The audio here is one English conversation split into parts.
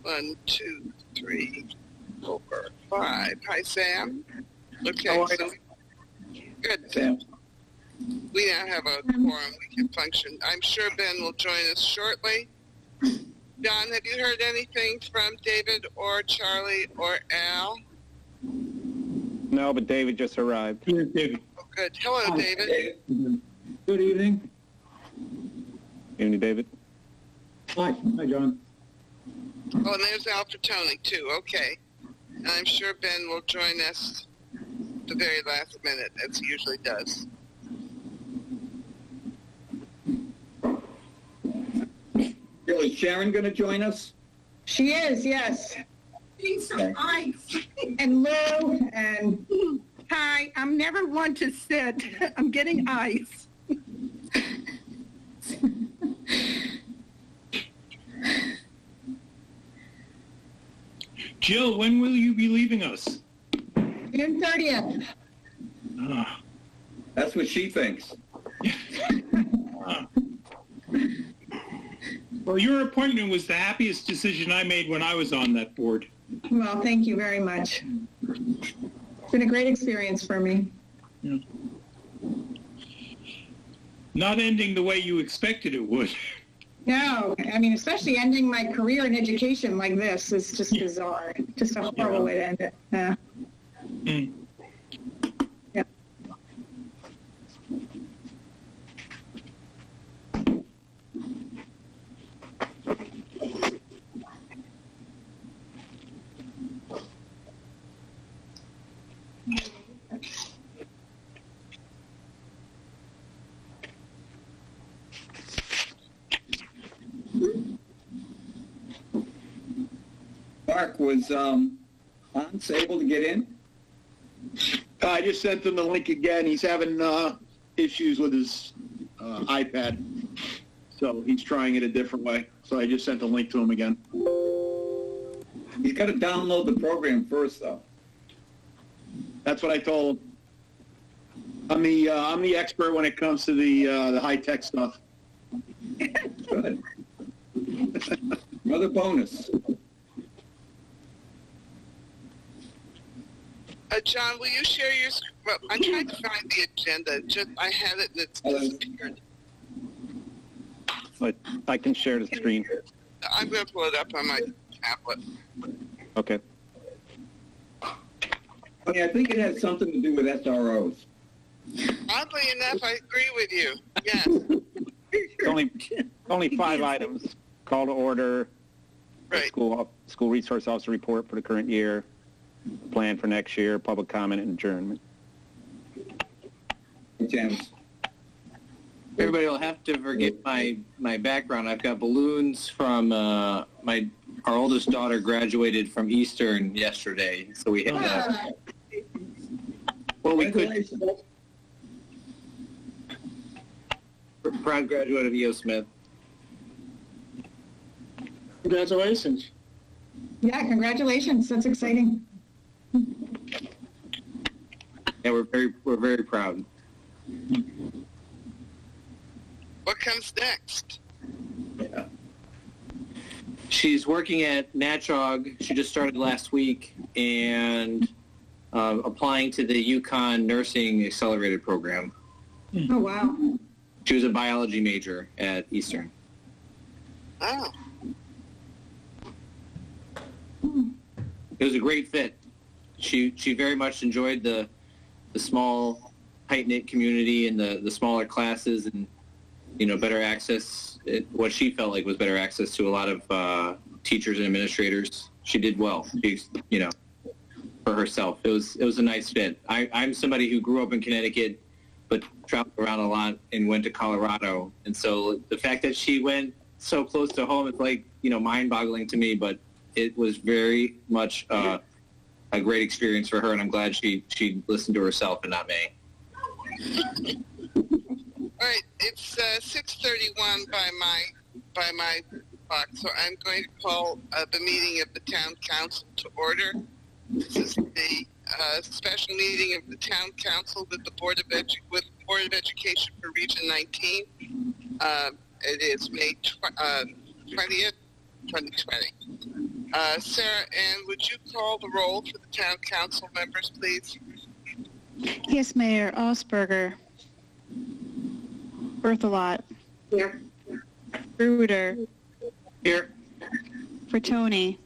1, 2, 3, 4, 5. Hi, Sam. Okay, How are so good. Sam. We now have a quorum. We can function. I'm sure Ben will join us shortly. Don, have you heard anything from David or Charlie or Al? No, but David just arrived. Here's David. Oh, good. Hello, David. Good evening. Evening, David. Hi. Hi, John. Oh, and there's Al Tony, too. Okay. And I'm sure Ben will join us the very last minute, as he usually does. Is Sharon going to join us? She is, yes. Okay. And Lou, and hi, I'm never one to sit. I'm getting ice. Jill, when will you be leaving us? June 30th. Ah, That's what she thinks. ah. Well, your appointment was the happiest decision I made when I was on that board. Well, thank you very much. It's been a great experience for me. Yeah. Not ending the way you expected it would. No, I mean, especially ending my career in education like this is just bizarre. Just a horrible way to end it. Yeah. Mm. Yeah. Mark, was Hans able to get in? I just sent him the link again. He's having issues with his iPad, so he's trying it a different way. So I just sent the link to him again. He's got to download the program first, though. That's what I told him. I'm the expert when it comes to the high-tech stuff. Good. Another bonus. John, will you share your? Well, I'm trying to find the agenda. Just I had it and it's disappeared. But I can share the screen. I'm going to pull it up on my tablet. Okay. I think it has something to do with SROs. Oddly enough, I agree with you. Yes. Only 5 items: call to order, Right. school resource officer report for the current year, plan for next year, public comment, and adjournment. James. Everybody will have to forgive my background. I've got balloons from our oldest daughter graduated from Eastern yesterday, so we had well, we could proud graduate of E.O. Smith. Congratulations. Yeah, congratulations. That's exciting. Yeah, we're very proud. What comes next? Yeah. She's working at Natchog. She just started last week and applying to the UConn Nursing Accelerated Program. Oh, wow. She was a biology major at Eastern. Oh, It was a great fit. She very much enjoyed the small, tight-knit community and the smaller classes and, better access, what she felt like was better access to a lot of teachers and administrators. She did well, for herself. It was a nice fit. I'm somebody who grew up in Connecticut but traveled around a lot and went to Colorado. And so the fact that she went so close to home, it's like, mind-boggling to me, but it was very much a great experience for her, and I'm glad she listened to herself and not me. all right. It's 6:31 by my clock, so I'm going to call the meeting of the town council to order. This is the special meeting of the town council with the Board of Education for Region 19. It is May 20th, 2020. Sarah Ann, would you call the roll for the town council members, please? Yes, Mayor. Osberger. Berthelot. Here. Bruder. Here. Bertoni.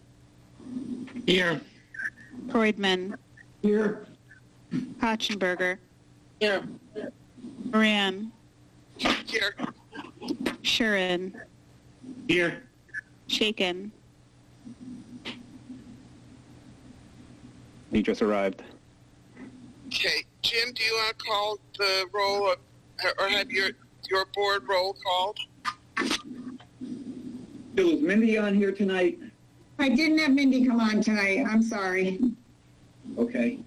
Here. Freudman. Here. Hotchenberger. Here. Moran. Here. Shuren. Here. Shaken. He just arrived. Okay, Jim, do you want to call the roll of, or have your board roll called? So is Mindy on here tonight? I didn't have Mindy come on tonight. I'm sorry. Okay.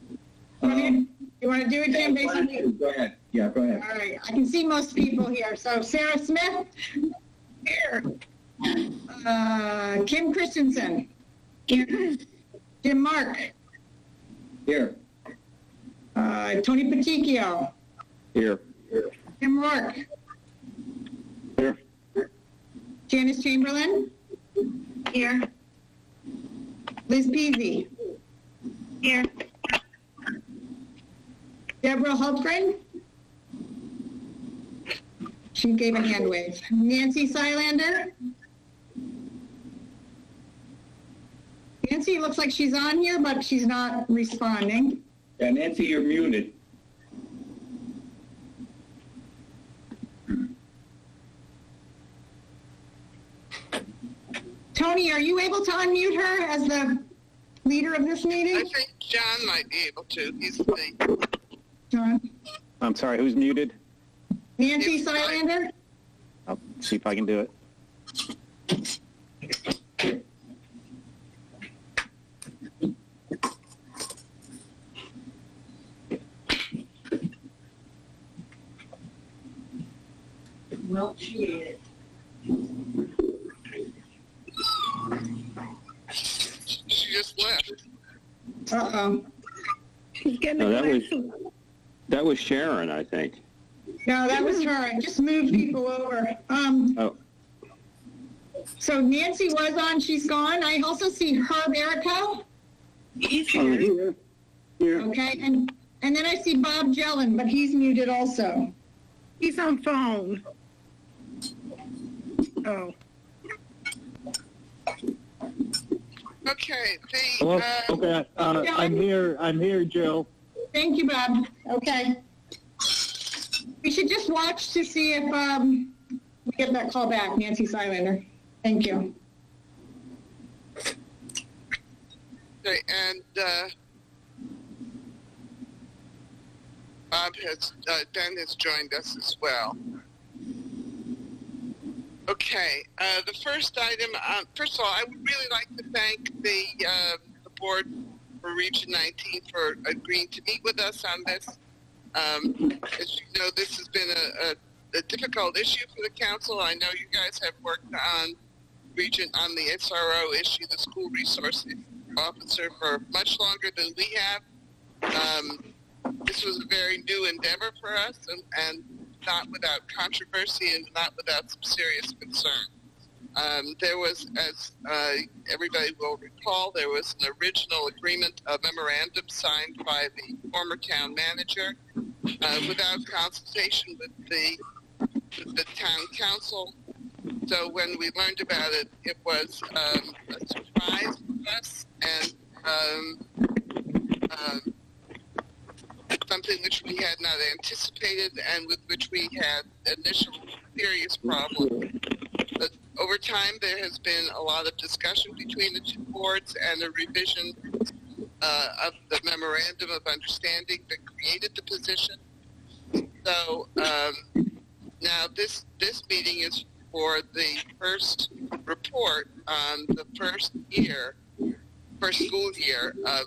You want to do it, Jim, basically? Go ahead. Yeah, go ahead. All right, I can see most people here. So Sarah Smith? Here. Kim Christensen? Here. Jim Mark? Here. Tony Peticchio? Here. Tim Rourke? Here. Janice Chamberlain? Here. Liz Peasy? Here. Deborah Hultgren? She gave a hand wave. Nancy Sylander? Nancy looks like she's on here, but she's not responding. Yeah, Nancy, you're muted. Tony, are you able to unmute her as the leader of this I meeting? think John might be able to. He's the, John? I'm sorry, who's muted? Nancy Sylander? I'll see if I can do it. Well, she is. she just left. Uh-oh. No, that was Sharon, I think. No, that was her. I just moved people over. Oh, So Nancy was on. She's gone. I also see Herb Erico. He's Here. Here. Okay, and then I see Bob Jellin, but he's muted also. He's on phone. Oh. Okay, Hello? Okay, I'm here, Jill. Thank you, Bob. Okay. We should just watch to see if we get that call back, Nancy Sylander. Thank you. Okay, and Ben has joined us as well. Okay, the first item, first of all, I would really like to thank the board for Region 19 for agreeing to meet with us on this. As you know, this has been a difficult issue for the council. I know you guys have worked on on the SRO issue, the school resource officer, for much longer than we have. This was a very new endeavor for us, and not without controversy and not without some serious concern. There was, as everybody will recall, there was an original agreement, a memorandum signed by the former town manager without consultation with the town council. So when we learned about it, it was a surprise for us and something which we had not anticipated and with which we had initial serious problems. But over time, there has been a lot of discussion between the two boards and a revision of the memorandum of understanding that created the position. So now this meeting is for the first report on the first school year of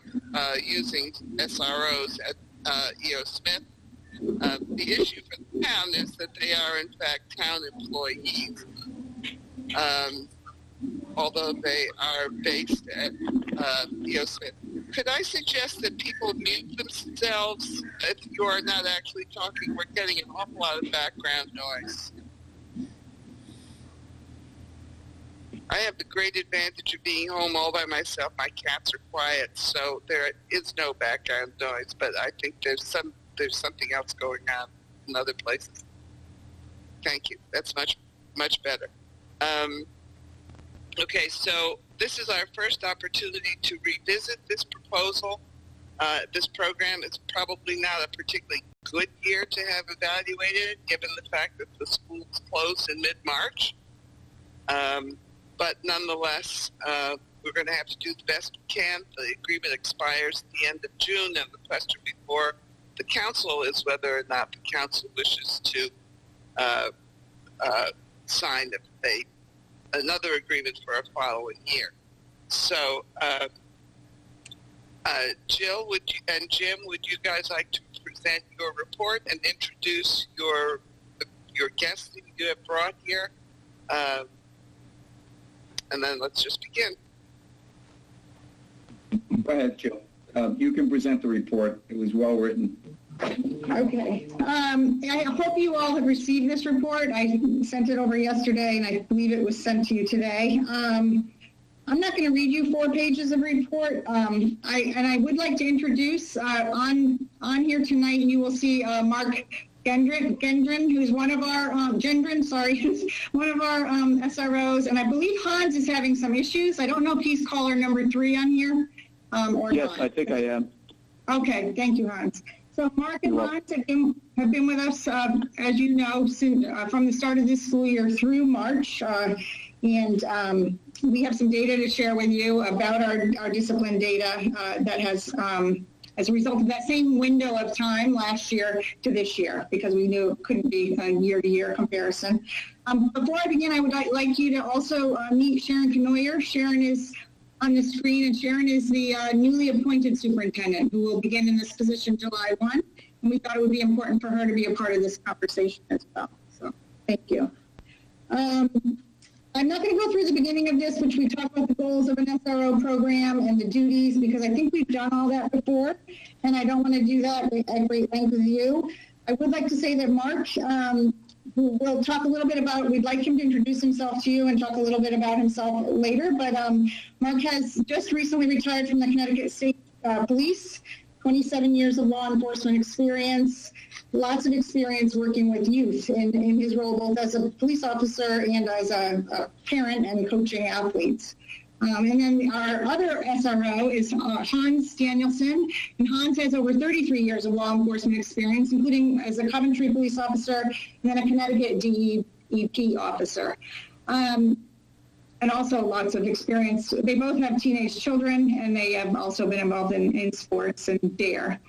using SROs at E.O. Smith. The issue for the town is that they are in fact town employees, although they are based at E.O. Smith. Could I suggest that people mute themselves if you are not actually talking? We're getting an awful lot of background noise. I have the great advantage of being home all by myself. My cats are quiet, so there is no background noise. But I think there's something else going on in other places. Thank you. That's much better. Okay, so this is our first opportunity to revisit this proposal. This program is probably not a particularly good year to have evaluated it, given the fact that the schools closed in mid-March. But nonetheless, we're going to have to do the best we can. The agreement expires at the end of June, and the question before the council is whether or not the council wishes to sign another agreement for a following year. So, Jill, and Jim, would you guys like to present your report and introduce your guests that you have brought here? And then let's just begin. Go ahead, Jill. You can present the report. It was well written. Okay. I hope you all have received this report. I sent it over yesterday, and I believe it was sent to you today. I'm not going to read you 4 pages of report. I would like to introduce on here tonight. You will see Mark Gendron, who's one of our who's one of our SROs, and I believe Hans is having some issues. I don't know if he's caller number 3 on here or Yes, not. I think I am. Okay, thank you, Hans. So Mark and Hans have been with us, as you know, since, from the start of this school year through March, and we have some data to share with you about our discipline data that has, as a result of that same window of time last year to this year, because we knew it couldn't be a year-to-year comparison. Before I begin, I would like you to also meet Sharon Knoyer. Sharon is on the screen, and Sharon is the newly appointed superintendent who will begin in this position July 1, and we thought it would be important for her to be a part of this conversation as well. So thank you. I'm not going to go through the beginning of this, which we talked about the goals of an SRO program and the duties, because I think we've done all that before, and I don't want to do that at great length with you. I would like to say that Mark, we'll talk a little bit about, we'd like him to introduce himself to you and talk a little bit about himself later, but Mark has just recently retired from the Connecticut State Police, 27 years of law enforcement experience, lots of experience working with youth in his role both as a police officer and as a parent and coaching athletes. And then our other SRO is Hans Danielson, and Hans has over 33 years of law enforcement experience, including as a Coventry police officer and then a Connecticut DEP officer. And also lots of experience. They both have teenage children, and they have also been involved in sports and DARE.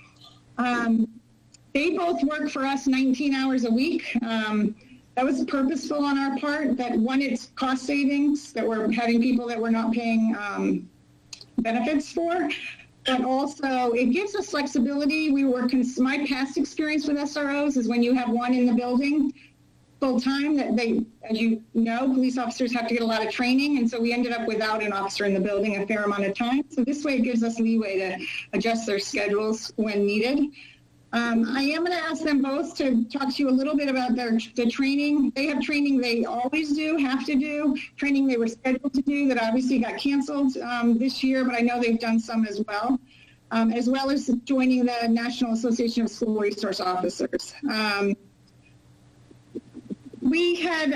They both work for us 19 hours a week. That was purposeful on our part. That one, it's cost savings that we're having people that we're not paying benefits for, but also it gives us flexibility. My past experience with SROs is when you have one in the building full time, that they, as you know, police officers have to get a lot of training, and so we ended up without an officer in the building a fair amount of time. So this way it gives us leeway to adjust their schedules when needed. I am going to ask them both to talk to you a little bit about the training. They have training they always have to do, training they were scheduled to do that obviously got canceled this year, but I know they've done some as well as joining the National Association of School Resource Officers. We had,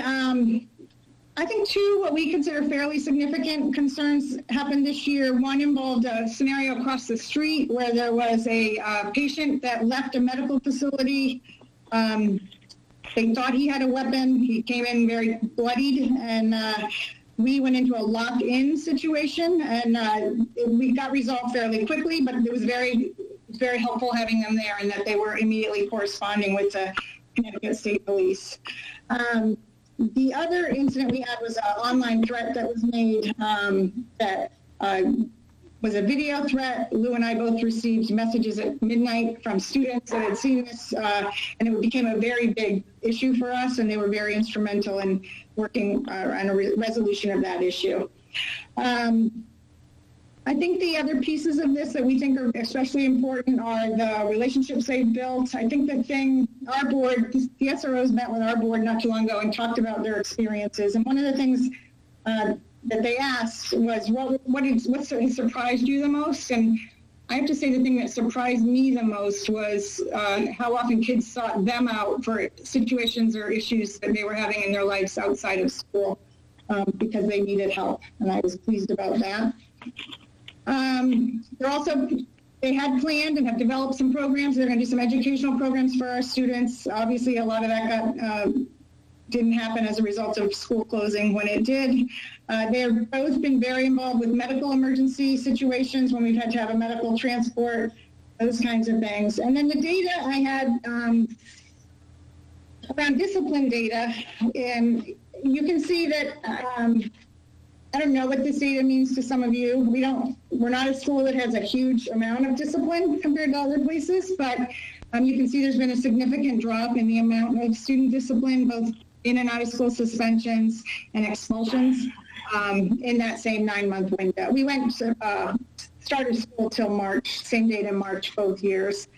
I think, 2 what we consider fairly significant concerns happened this year. One involved a scenario across the street where there was a patient that left a medical facility. They thought he had a weapon. He came in very bloodied, and we went into a lock-in situation, and we got resolved fairly quickly, but it was very helpful having them there, and that they were immediately corresponding with the Connecticut State Police. The other incident we had was an online threat that was made that was a video threat. Lou and I both received messages at midnight from students that had seen this, and it became a very big issue for us, and they were very instrumental in working on a resolution of that issue. I think the other pieces of this that we think are especially important are the relationships they've built. I think our board, the SROs met with our board not too long ago and talked about their experiences. And one of the things that they asked was, what surprised you the most? And I have to say the thing that surprised me the most was how often kids sought them out for situations or issues that they were having in their lives outside of school because they needed help. And I was pleased about that. They had planned and have developed some programs. They're going to do some educational programs for our students. Obviously, a lot of that didn't happen as a result of school closing when it did. They've both been very involved with medical emergency situations when we've had to have a medical transport, those kinds of things. And then the data I had around discipline data, and you can see that I don't know what this data means to some of you. We're not a school that has a huge amount of discipline compared to other places, but you can see there's been a significant drop in the amount of student discipline, both in and out of school suspensions and expulsions in that same 9-month window. We went to started school till March, same date in March, both years.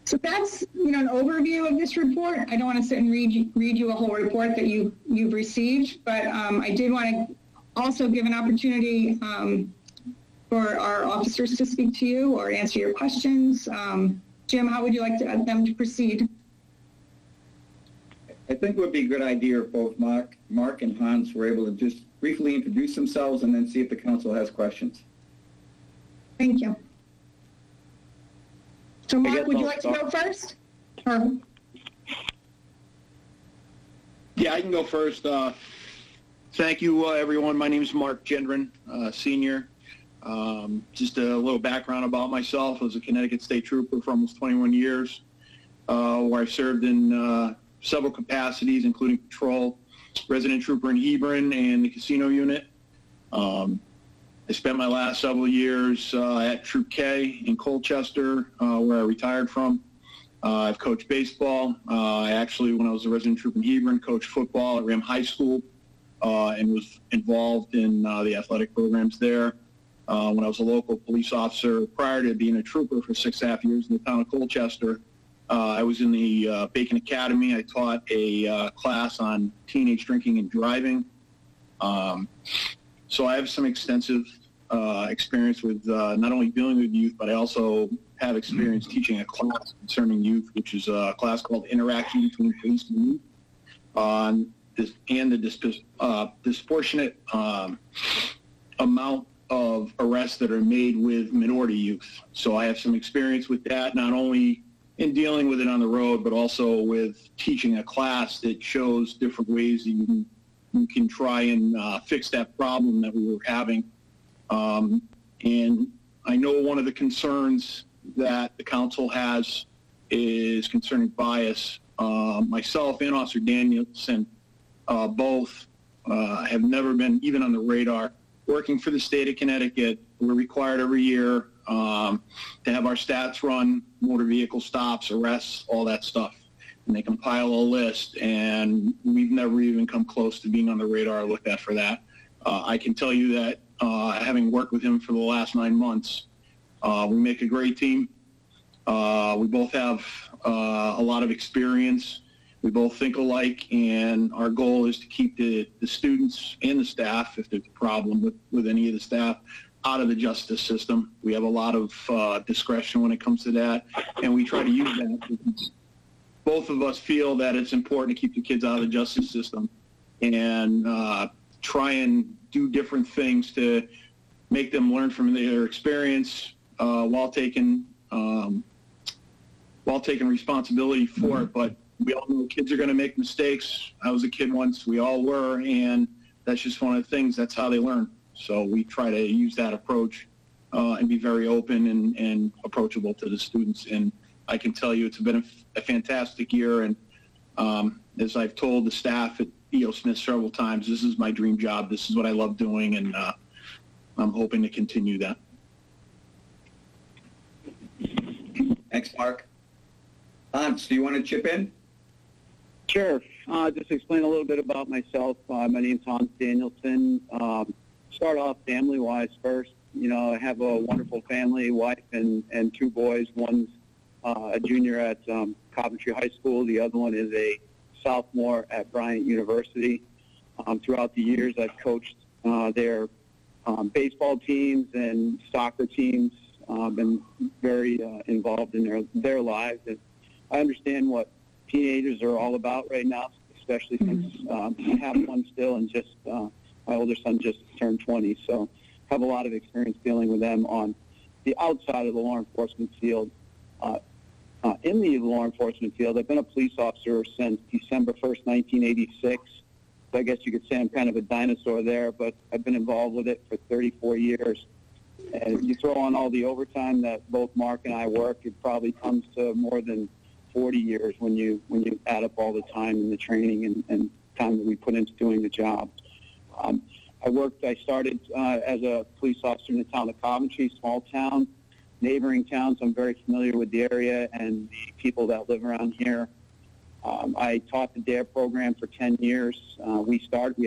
So that's, an overview of this report. I don't want to sit and read you a whole report that you've received, but I did want to also give an opportunity for our officers to speak to you or answer your questions. Jim, how would you like them to proceed? I think it would be a good idea if both Mark and Hans were able to just briefly introduce themselves and then see if the council has questions. Thank you. So Mark, would you like to go first? Or? Yeah, I can go first. Thank you, everyone. My name is Mark Gendron, senior. Just a little background about myself. I was a Connecticut State Trooper for almost 21 years, where I served in several capacities, including patrol, resident trooper in Hebron, and the casino unit. I spent my last several years at Troop K in Colchester, where I retired from. I've coached baseball. I actually, when I was a resident trooper in Hebron, coached football at Ram High School and was involved in the athletic programs there. When I was a local police officer, prior to being a trooper for 6.5 years in the town of Colchester, I was in the Bacon Academy. I taught a class on teenage drinking and driving. So I have some extensive experience with not only dealing with youth, but I also have experience teaching a class concerning youth, which is a class called Interaction Between Police and Youth, and the disproportionate amount of arrests that are made with minority youth. So I have some experience with that, not only in dealing with it on the road, but also with teaching a class that shows different ways that you can try and fix that problem that we were having. And I know one of the concerns that the council has is concerning bias. Myself and Officer Danielson both have never been even on the radar. Working for the state of Connecticut, we're required every year to have our stats run, motor vehicle stops, arrests, all that stuff. And they compile a list, and we've never even come close to being on the radar looked at for that. I can tell you that having worked with him for the last 9 months, we make a great team. We both have a lot of experience. We both think alike, and our goal is to keep the students and the staff, if there's a problem with any of the staff, out of the justice system. We have a lot of discretion when it comes to that, and we try to use that because both of us feel that it's important to keep the kids out of the justice system and try and do different things to make them learn from their experience while taking responsibility for it. But we all know kids are going to make mistakes. I was a kid once. We all were, and that's just one of the things. That's how they learn. So we try to use that approach and be very open and approachable to the students. And I can tell you it's been a fantastic year. And as I've told the staff at E.O. Smith several times, this is my dream job. This is what I love doing, and I'm hoping to continue that. Thanks, Mark. Hans, do you want to chip in? Sure. Just explain a little bit about myself. My name's Hans Danielson. Start off family-wise first. I have a wonderful family, wife and 2 boys. One's a junior at Coventry High School. The other one is a sophomore at Bryant University. Throughout the years, I've coached their baseball teams and soccer teams. Been very involved in their lives. And I understand what teenagers are all about right now, especially since I have one still, and just my older son just turned 20. So I have a lot of experience dealing with them on the outside of the law enforcement field. In the law enforcement field, I've been a police officer since December 1st, 1986. So I guess you could say I'm kind of a dinosaur there, but I've been involved with it for 34 years. And you throw on all the overtime that both Mark and I work, it probably comes to more than 40 years when you add up all the time and the training and time that we put into doing the job. I started as a police officer in the town of Coventry, small town, neighboring towns. I'm very familiar with the area and the people that live around here. I taught the DARE program for 10 years. We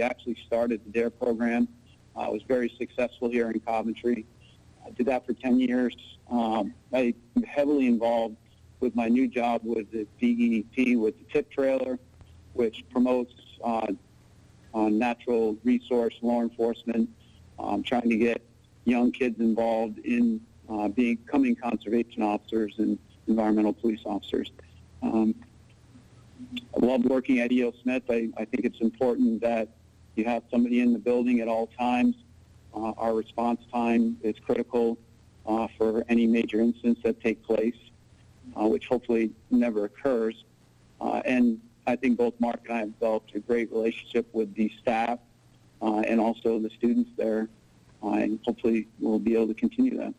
actually started the DARE program. I was very successful here in Coventry. I did that for 10 years. I'm heavily involved with my new job with the DEP, with the TIP trailer, which promotes natural resource law enforcement, trying to get young kids involved in becoming conservation officers and environmental police officers. I love working at E.O. Smith. I think it's important that you have somebody in the building at all times. Our response time is critical for any major incidents that take place, which hopefully never occurs. And I think both Mark and I have developed a great relationship with the staff and also the students there, and hopefully we'll be able to continue that.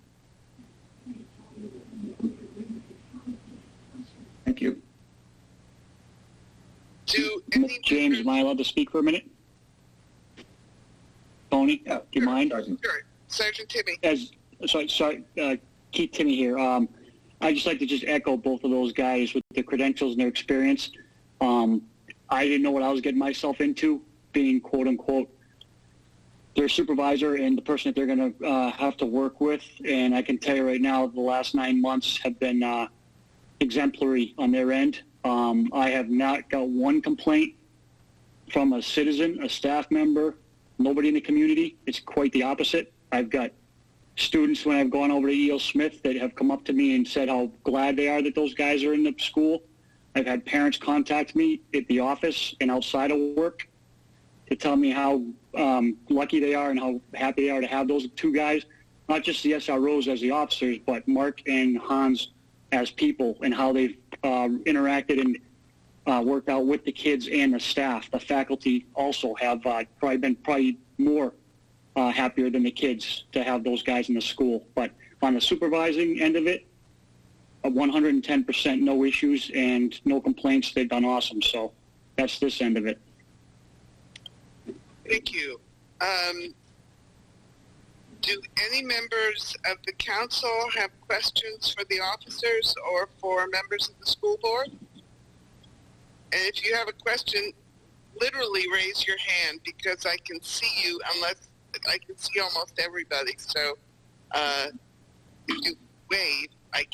Thank you. James, am I allowed to speak for a minute? Tony, do you mind? Sure. Sergeant Timmy. Keith Timmy here. I'd just like to just echo both of those guys with their credentials and their experience. I didn't know what I was getting myself into, being quote unquote their supervisor and the person that they're going to have to work with. And I can tell you right now, the last 9 months have been exemplary on their end. I have not got one complaint from a citizen, a staff member, nobody in the community. It's quite the opposite. I've got students when I've gone over to E.O. Smith that have come up to me and said how glad they are that those guys are in the school. I've had parents contact me at the office and outside of work to tell me how lucky they are and how happy they are to have those two guys, not just the SROs as the officers, but Mark and Hans as people and how they've interacted and worked out with the kids and the staff. The faculty also have probably been more happier than the kids to have those guys in the school. But on the supervising end of it, 110% no issues and no complaints. They've done awesome. So that's this end of it. Thank you. Do any members of the council have questions for the officers or for members of the school board? And if you have a question, literally raise your hand because I can see you unless I can see almost everybody. So if you wave, I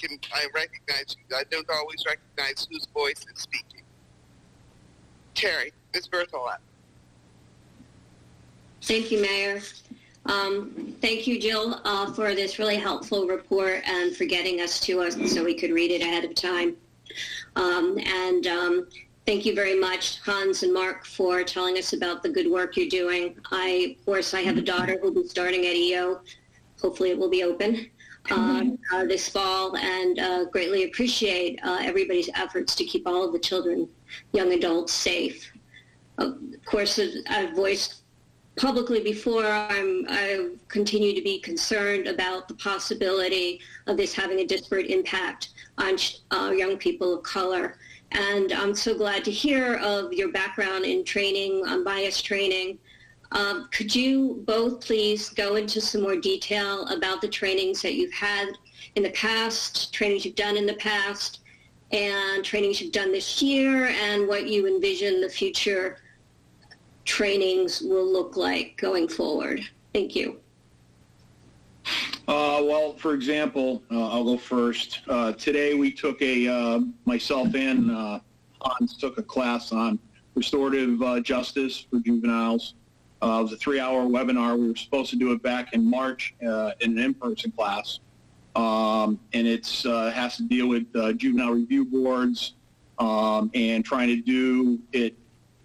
recognize you. I don't always recognize whose voice is speaking. Terry, Ms. Bertholet. Thank you, Mayor. Thank you, Jill, for this really helpful report and for getting us to us so we could read it ahead of time. Thank you very much, Hans and Mark, for telling us about the good work you're doing. Of course, I have a daughter who will be starting at EO. Hopefully it will be open this fall, and greatly appreciate everybody's efforts to keep all of the children, young adults safe. Of course, I've voiced publicly before, I continue to be concerned about the possibility of this having a disparate impact on young people of color. And I'm so glad to hear of your background in training, bias training. Could you both please go into some more detail about the trainings that you've had in the past, trainings you've done in the past, and trainings you've done this year, and what you envision the future trainings will look like going forward? Thank you. Well, for example, I'll go first. Today we took myself and Hans took a class on restorative justice for juveniles. It was a 3-hour webinar. We were supposed to do it back in March in an in-person class. And it has to deal with juvenile review boards and trying to do it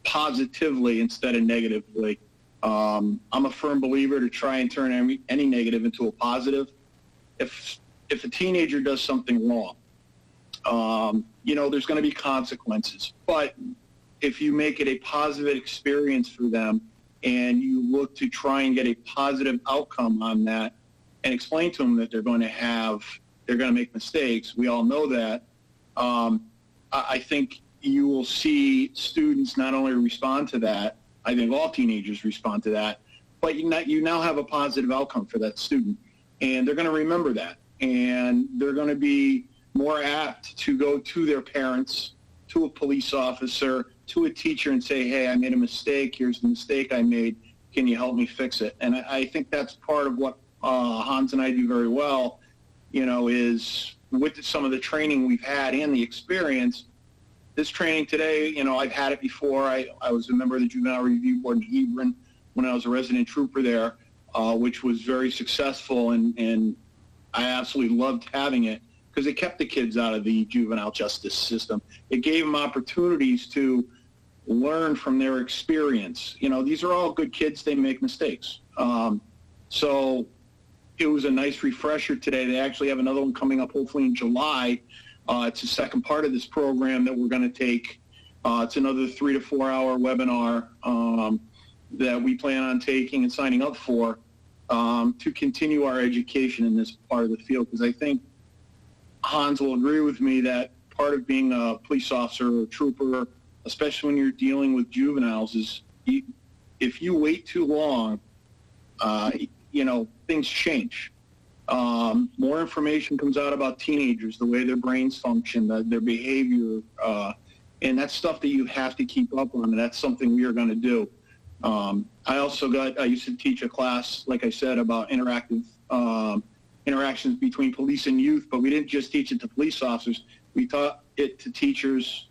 positively instead of negatively. I'm a firm believer to try and turn any negative into a positive. If a teenager does something wrong, there's going to be consequences. But if you make it a positive experience for them and you look to try and get a positive outcome on that and explain to them that they're going to make mistakes, we all know that, I think you will see students not only respond to that, I think all teenagers respond to that, but you now have a positive outcome for that student. And they're going to remember that. And they're going to be more apt to go to their parents, to a police officer, to a teacher and say, hey, I made a mistake. Here's the mistake I made. Can you help me fix it? And I think that's part of what Hans and I do very well, is with some of the training we've had and the experience. This training today, I've had it before. I was a member of the Juvenile Review Board in Hebron when I was a resident trooper there, which was very successful, and I absolutely loved having it because it kept the kids out of the juvenile justice system. It gave them opportunities to learn from their experience. These are all good kids. They make mistakes. So it was a nice refresher today. They actually have another one coming up hopefully in July. It's the second part of this program that we're going to take. It's another 3 to 4 hour webinar that we plan on taking and signing up for to continue our education in this part of the field. Because I think Hans will agree with me that part of being a police officer or a trooper, especially when you're dealing with juveniles, is if you wait too long, things change. More information comes out about teenagers, the way their brains function, their behavior, and that's stuff that you have to keep up on, and that's something we are going to do. I used to teach a class, like I said, about interactions between police and youth, but we didn't just teach it to police officers. We taught it to teachers,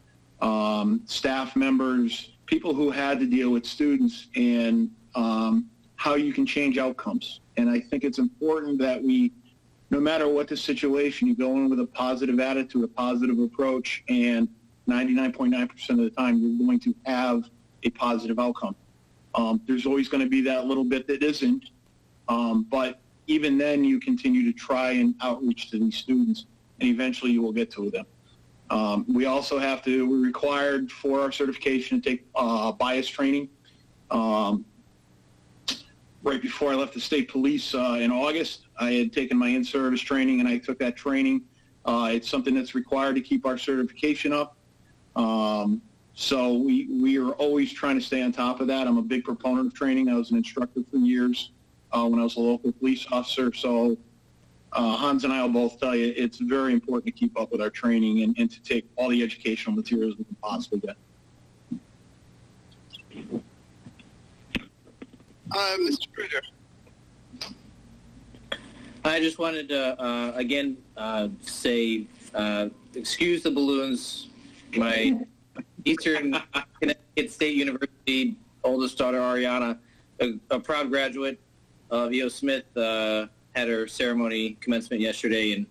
staff members, people who had to deal with students, and how you can change outcomes. And I think it's important that no matter what the situation, you go in with a positive attitude, a positive approach, and 99.9% of the time, you're going to have a positive outcome. There's always going to be that little bit that isn't, but even then, you continue to try and outreach to these students, and eventually you will get to them. We also we're required for our certification to take bias training. Right before I left the state police in August, I had taken my in-service training, and I took that training. It's something that's required to keep our certification up. So we are always trying to stay on top of that. I'm a big proponent of training. I was an instructor for years when I was a local police officer. So Hans and I will both tell you it's very important to keep up with our training and to take all the educational materials we can possibly get. Mr. Kruger. I just wanted to, again, say, excuse the balloons. My Eastern Connecticut State University oldest daughter, Ariana, a proud graduate of E.O. Smith, had her ceremony commencement yesterday, and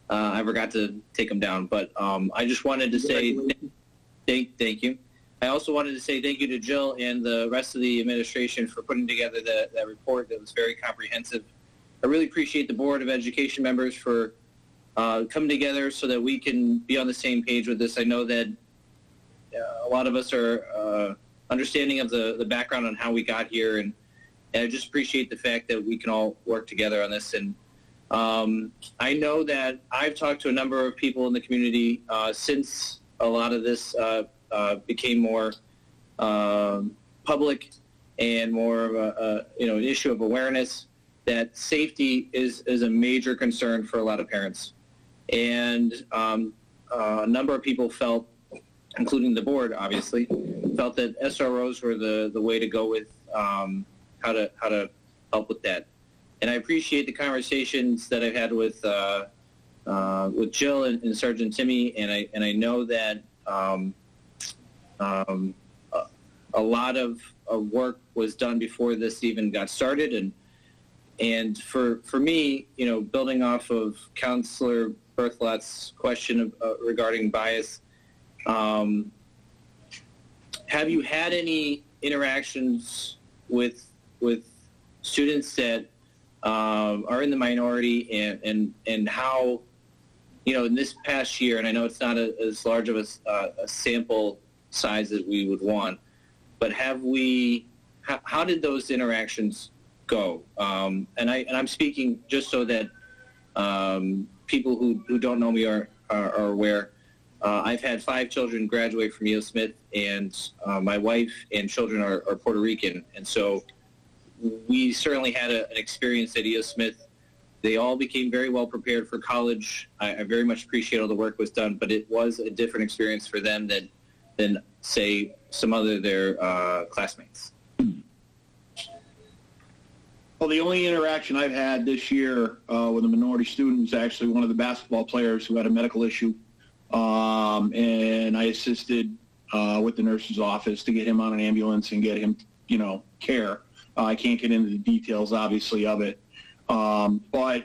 I forgot to take them down. But I just wanted to say thank you. I also wanted to say thank you to Jill and the rest of the administration for putting together that report that was very comprehensive. I really appreciate the Board of Education members for coming together so that we can be on the same page with this. I know that a lot of us are understanding of the background on how we got here, and I just appreciate the fact that we can all work together on this. And I know that I've talked to a number of people in the community since a lot of this became more public and more of an issue of awareness, that safety is a major concern for a lot of parents. And a number of people felt, including the board, obviously, felt that SROs were the way to go with how to help with that. And I appreciate the conversations that I've had with Jill and Sergeant Timmy, and I know that a lot of work was done before this even got started, and for me, building off of Counselor Berthelot's question regarding bias, have you had any interactions with students that are in the minority, and how, in this past year, and I know it's not as large of a sample size as we would want, but how did those interactions go? And I'm speaking just so that people who don't know me are aware. I've had 5 children graduate from E.O. Smith, and my wife and children are Puerto Rican, and so we certainly had an experience at E.O. Smith. They all became very well prepared for college. I very much appreciate all the work was done, but it was a different experience for them than say, some other their classmates. Well, the only interaction I've had this year with a minority student was actually one of the basketball players who had a medical issue, and I assisted with the nurse's office to get him on an ambulance and get him, care. I can't get into the details, obviously, of it. But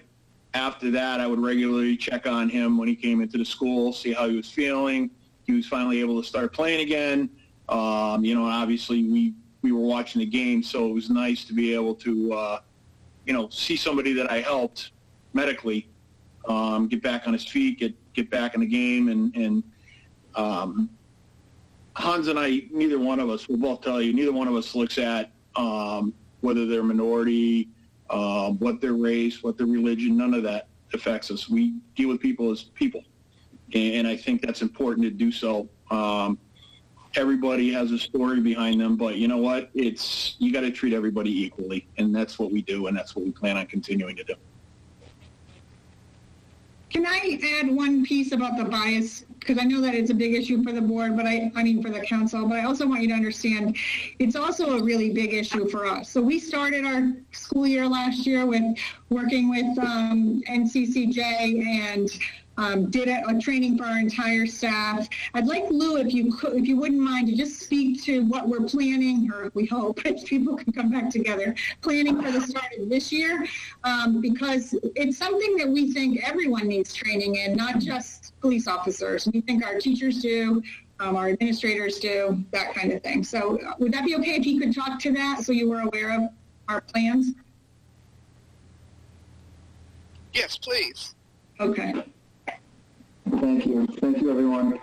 after that, I would regularly check on him when he came into the school, see how he was feeling. He was finally able to start playing again. Obviously we were watching the game, so it was nice to be able to, see somebody that I helped medically get back on his feet, get back in the game. And Hans and I, neither one of us, we'll both tell you, neither one of us looks at whether they're minority, what their race, what their religion, none of that affects us. We deal with people as people. And I think that's important to do so. Everybody has a story behind them, but you know what? You got to treat everybody equally, and that's what we do, and that's what we plan on continuing to do. Can I add one piece about the bias? Because I know that it's a big issue for the board, but I mean for the council, but I also want you to understand it's also a really big issue for us. So we started our school year last year with working with NCCJ and did a training for our entire staff. I'd like Lou, if you wouldn't mind, to just speak to what we're planning, or we hope if people can come back together, planning for the start of this year, because it's something that we think everyone needs training in, not just police officers. We think our teachers do, our administrators do, that kind of thing. So would that be okay if you could talk to that so you were aware of our plans? Yes, please. Okay. Thank you. Thank you, everyone.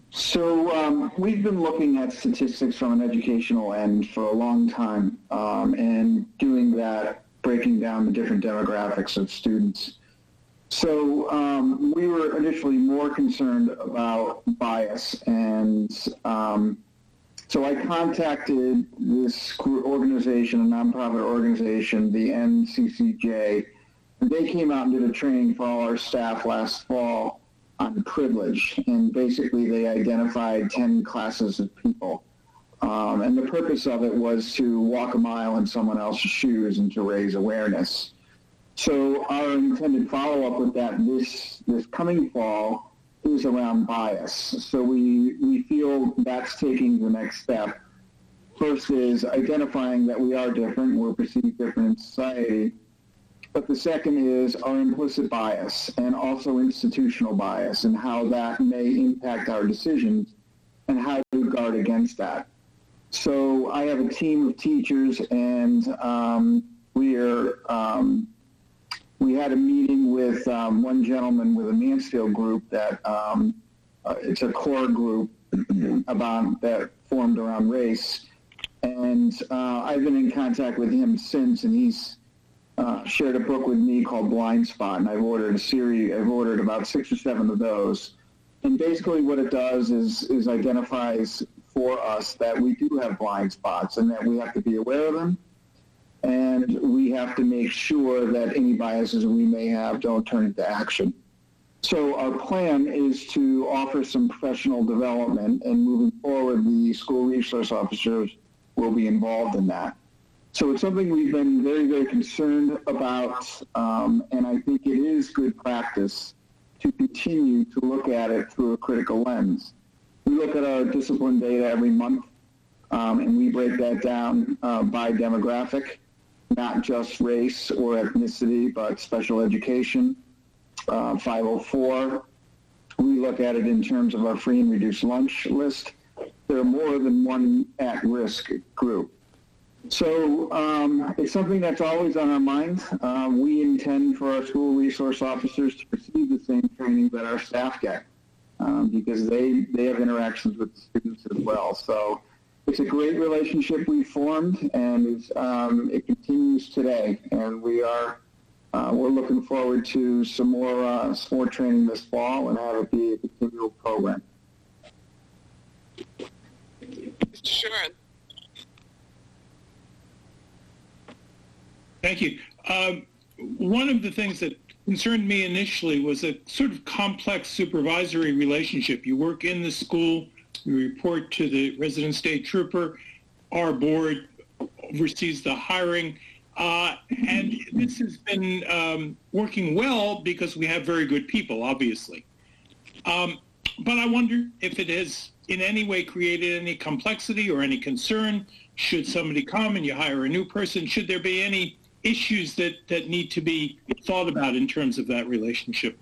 So we've been looking at statistics from an educational end for a long time, and doing that, breaking down the different demographics of students. So we were initially more concerned about bias, and so I contacted this organization, a nonprofit organization, the NCCJ, and they came out and did a training for all our staff last fall on privilege, and basically they identified 10 classes of people. And the purpose of it was to walk a mile in someone else's shoes and to raise awareness. So our intended follow-up with that this coming fall is around bias. So we feel that's taking the next step. First is identifying that we are different, we're perceived different in society. But the second is our implicit bias and also institutional bias and how that may impact our decisions and how to guard against that. So I have a team of teachers, and we had a meeting with one gentleman with a Mansfield group that it's a core group that formed around race. And I've been in contact with him since, and he's shared a book with me called Blind Spot, and I've ordered about 6 or 7 of those. And basically what it does is identifies for us that we do have blind spots and that we have to be aware of them. And we have to make sure that any biases we may have don't turn into action. So our plan is to offer some professional development, and moving forward, the school resource officers will be involved in that. So it's something we've been very, very concerned about, and I think it is good practice to continue to look at it through a critical lens. We look at our discipline data every month. And we break that down by demographic, not just race or ethnicity, but special education. 504, we look at it in terms of our free and reduced lunch list. There are more than one at-risk group. So it's something that's always on our minds. We intend for our school resource officers to receive the same training that our staff get because they have interactions with the students as well. So it's a great relationship we formed, and it continues today. And we're looking forward to some more training this fall and have it be a continual program. Sure. Thank you. One of the things that concerned me initially was a sort of complex supervisory relationship. You work in the school, you report to the resident state trooper, our board oversees the hiring, and this has been working well because we have very good people, obviously. But I wonder if it has in any way created any complexity or any concern. Should somebody come and you hire a new person, should there be any issues that need to be thought about in terms of that relationship?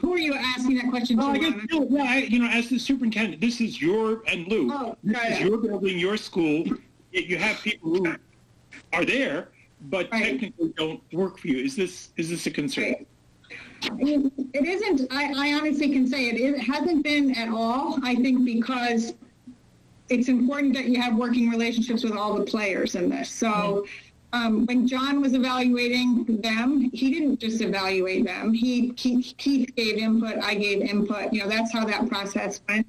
Who are you asking that question to? I guess, as the superintendent, this is your, and Lou, this is your building, your school. You have people who are there, but technically don't work for you. Is this a concern? Right. It isn't. I honestly can say it hasn't been at all. I think because it's important that you have working relationships with all the players in this. So when John was evaluating them, he didn't just evaluate them. Keith gave input, I gave input. That's how that process went.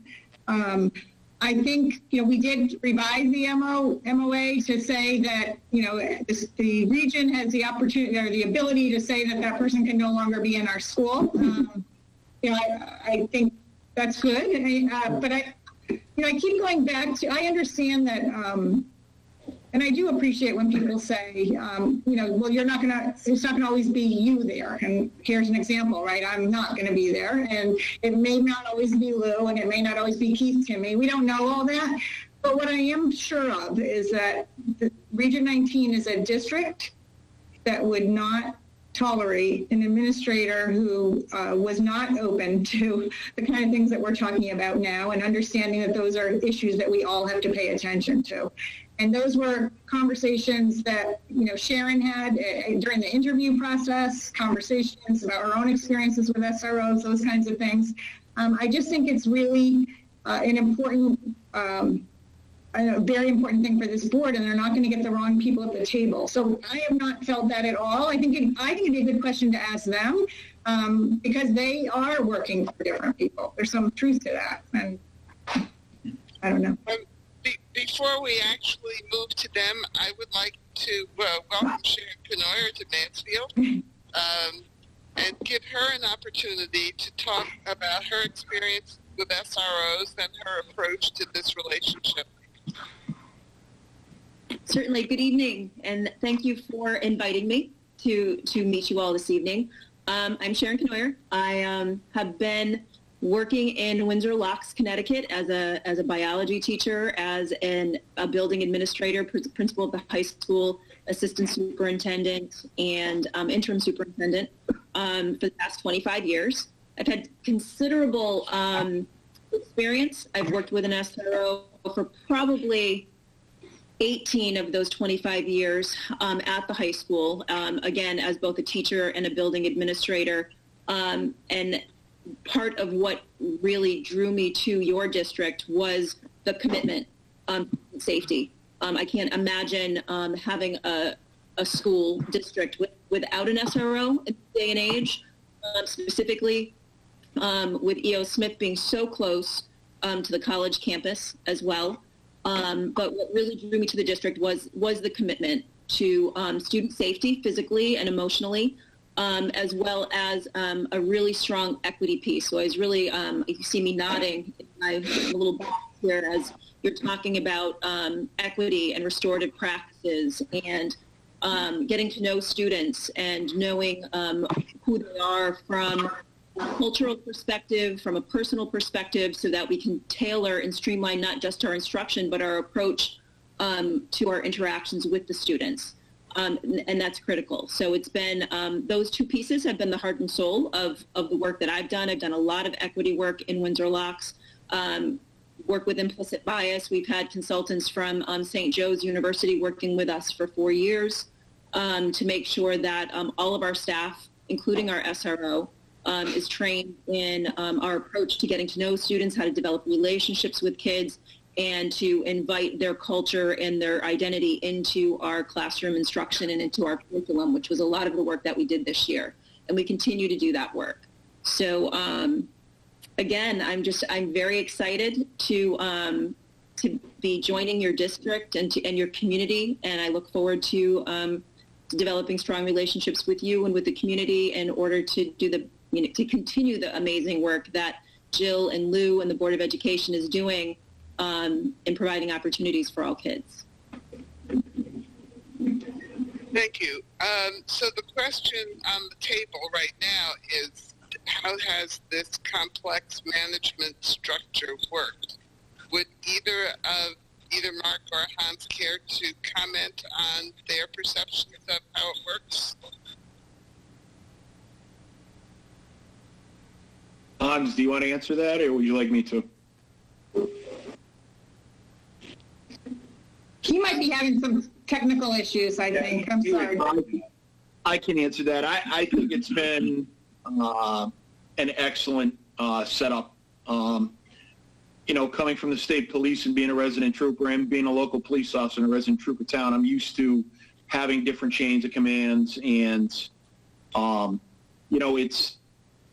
I think, we did revise the MOA to say that, the region has the opportunity or the ability to say that person can no longer be in our school. I think that's good. But I keep going back to, I understand that, and I do appreciate when people say, well, it's not gonna always be you there. And here's an example, right? I'm not gonna be there, and it may not always be Lou, and it may not always be Keith Timmy. We don't know all that. But what I am sure of is that Region 19 is a district that would not tolerate an administrator who was not open to the kind of things that we're talking about now, and understanding that those are issues that we all have to pay attention to. And those were conversations that, Sharon had during the interview process, conversations about her own experiences with SROs, those kinds of things. I just think it's really an important, very important thing for this board, and they're not going to get the wrong people at the table. So I have not felt that at all. I think it'd be a good question to ask them because they are working for different people. There's some truth to that, and I don't know. Before we actually move to them, I would like to welcome Sharon Kenoyer to Mansfield and give her an opportunity to talk about her experience with SROs and her approach to this relationship. Certainly. Good evening, and thank you for inviting me to meet you all this evening. I'm Sharon Kenoyer. I have been working in Windsor Locks, Connecticut as a biology teacher, as a building administrator, principal of the high school, assistant superintendent, and interim superintendent for the past 25 years. I've had considerable experience. I've worked with an SRO for probably 18 of those 25 years at the high school, again, as both a teacher and a building administrator. And part of what really drew me to your district was the commitment to safety. I can't imagine having a school district without an SRO in this day and age, specifically with E.O. Smith being so close to the college campus as well. But what really drew me to the district was the commitment to student safety, physically and emotionally, as well as a really strong equity piece. So I was really, if you see me nodding in my little box here as you're talking about equity and restorative practices and getting to know students and knowing who they are from cultural perspective, from a personal perspective, so that we can tailor and streamline not just our instruction, but our approach to our interactions with the students. And that's critical. So it's been, those two pieces have been the heart and soul of the work that I've done. I've done a lot of equity work in Windsor Locks, work with implicit bias. We've had consultants from St. Joe's University working with us for 4 years to make sure that all of our staff, including our SRO, is trained in our approach to getting to know students, how to develop relationships with kids, and to invite their culture and their identity into our classroom instruction and into our curriculum, which was a lot of the work that we did this year. And we continue to do that work. So again, I'm very excited to be joining your district and your community. And I look forward to developing strong relationships with you and with the community in order to to continue the amazing work that Jill and Lou and the Board of Education is doing in providing opportunities for all kids. Thank you. So the question on the table right now is, how has this complex management structure worked? Would either Mark or Hans care to comment on their perceptions of how it works? Hans, do you want to answer that, or would you like me to? He might be having some technical issues, I think. I'm sorry. I can answer that. I think it's been an excellent setup. Coming from the state police and being a resident trooper and being a local police officer in a resident trooper town, I'm used to having different chains of commands, and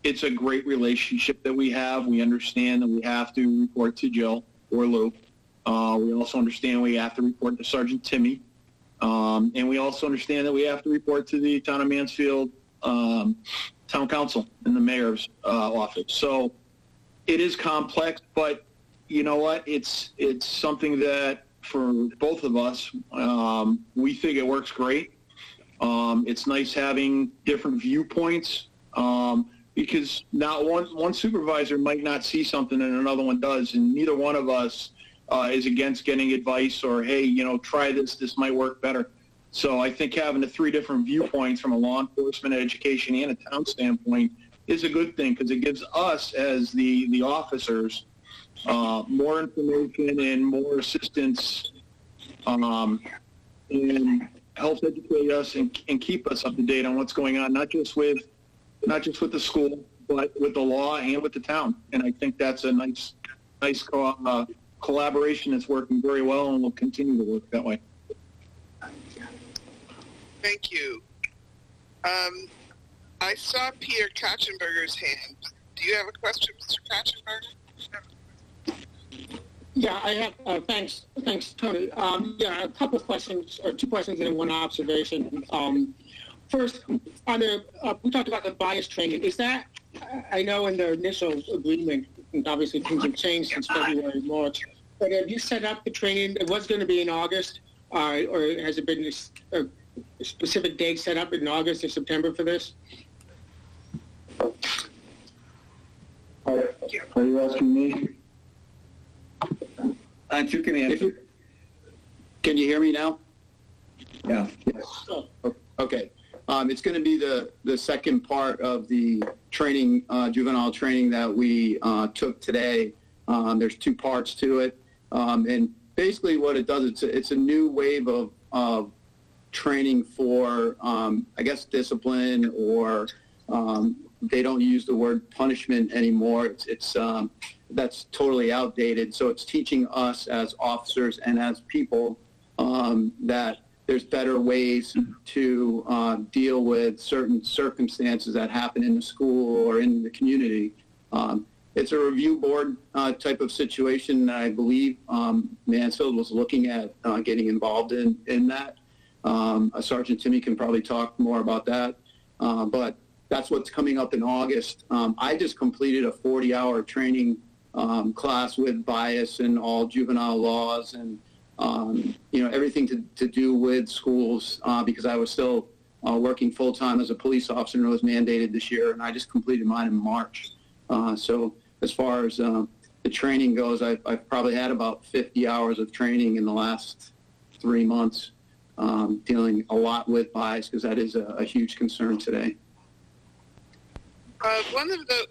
it's a great relationship that we have. We understand that we have to report to Jill or Lou. We also understand we have to report to Sergeant Timmy. And we also understand that we have to report to the town of Mansfield town council and the mayor's office. So it is complex, but you know what? It's something that for both of us, we think it works great. It's nice having different viewpoints. Because not one supervisor might not see something and another one does, and neither one of us is against getting advice or, hey, try this might work better. So I think having the 3 different viewpoints from a law enforcement, education, and a town standpoint is a good thing, because it gives us as the officers more information and more assistance, and helps educate us and keep us up to date on what's going on, not just with the school, but with the law and with the town. And I think that's a nice collaboration that's working very well and will continue to work that way. Thank you. I saw Peter Kachenberger's hand. Do you have a question, Mr. Kachenberger? Yeah, I have. Thanks, Tony. A couple of questions, or 2 questions and 1 observation. First, we talked about the bias training. Is that, I know in the initial agreement, obviously things have changed since February, March, but have you set up the training? It was going to be in August, or has it been a specific date set up in August or September for this? Are you asking me? You can answer. Can you hear me now? Yeah. Yes. Okay. It's going to be the second part of the training, juvenile training that we took today. There's 2 parts to it. And basically what it does, it's a new wave of training for, I guess, discipline, or they don't use the word punishment anymore. It's that's totally outdated. So it's teaching us as officers and as people that there's better ways to deal with certain circumstances that happen in the school or in the community. It's a review board type of situation that I believe Mansfield was looking at getting involved in that. Sergeant Timmy can probably talk more about that. But that's what's coming up in August. I just completed a 40-hour training class with bias and all juvenile laws and everything to do with schools, because I was still working full-time as a police officer, and it was mandated this year, and I just completed mine in March. So as far as the training goes, I've probably had about 50 hours of training in the last 3 months, dealing a lot with bias, because that is a huge concern today. One of the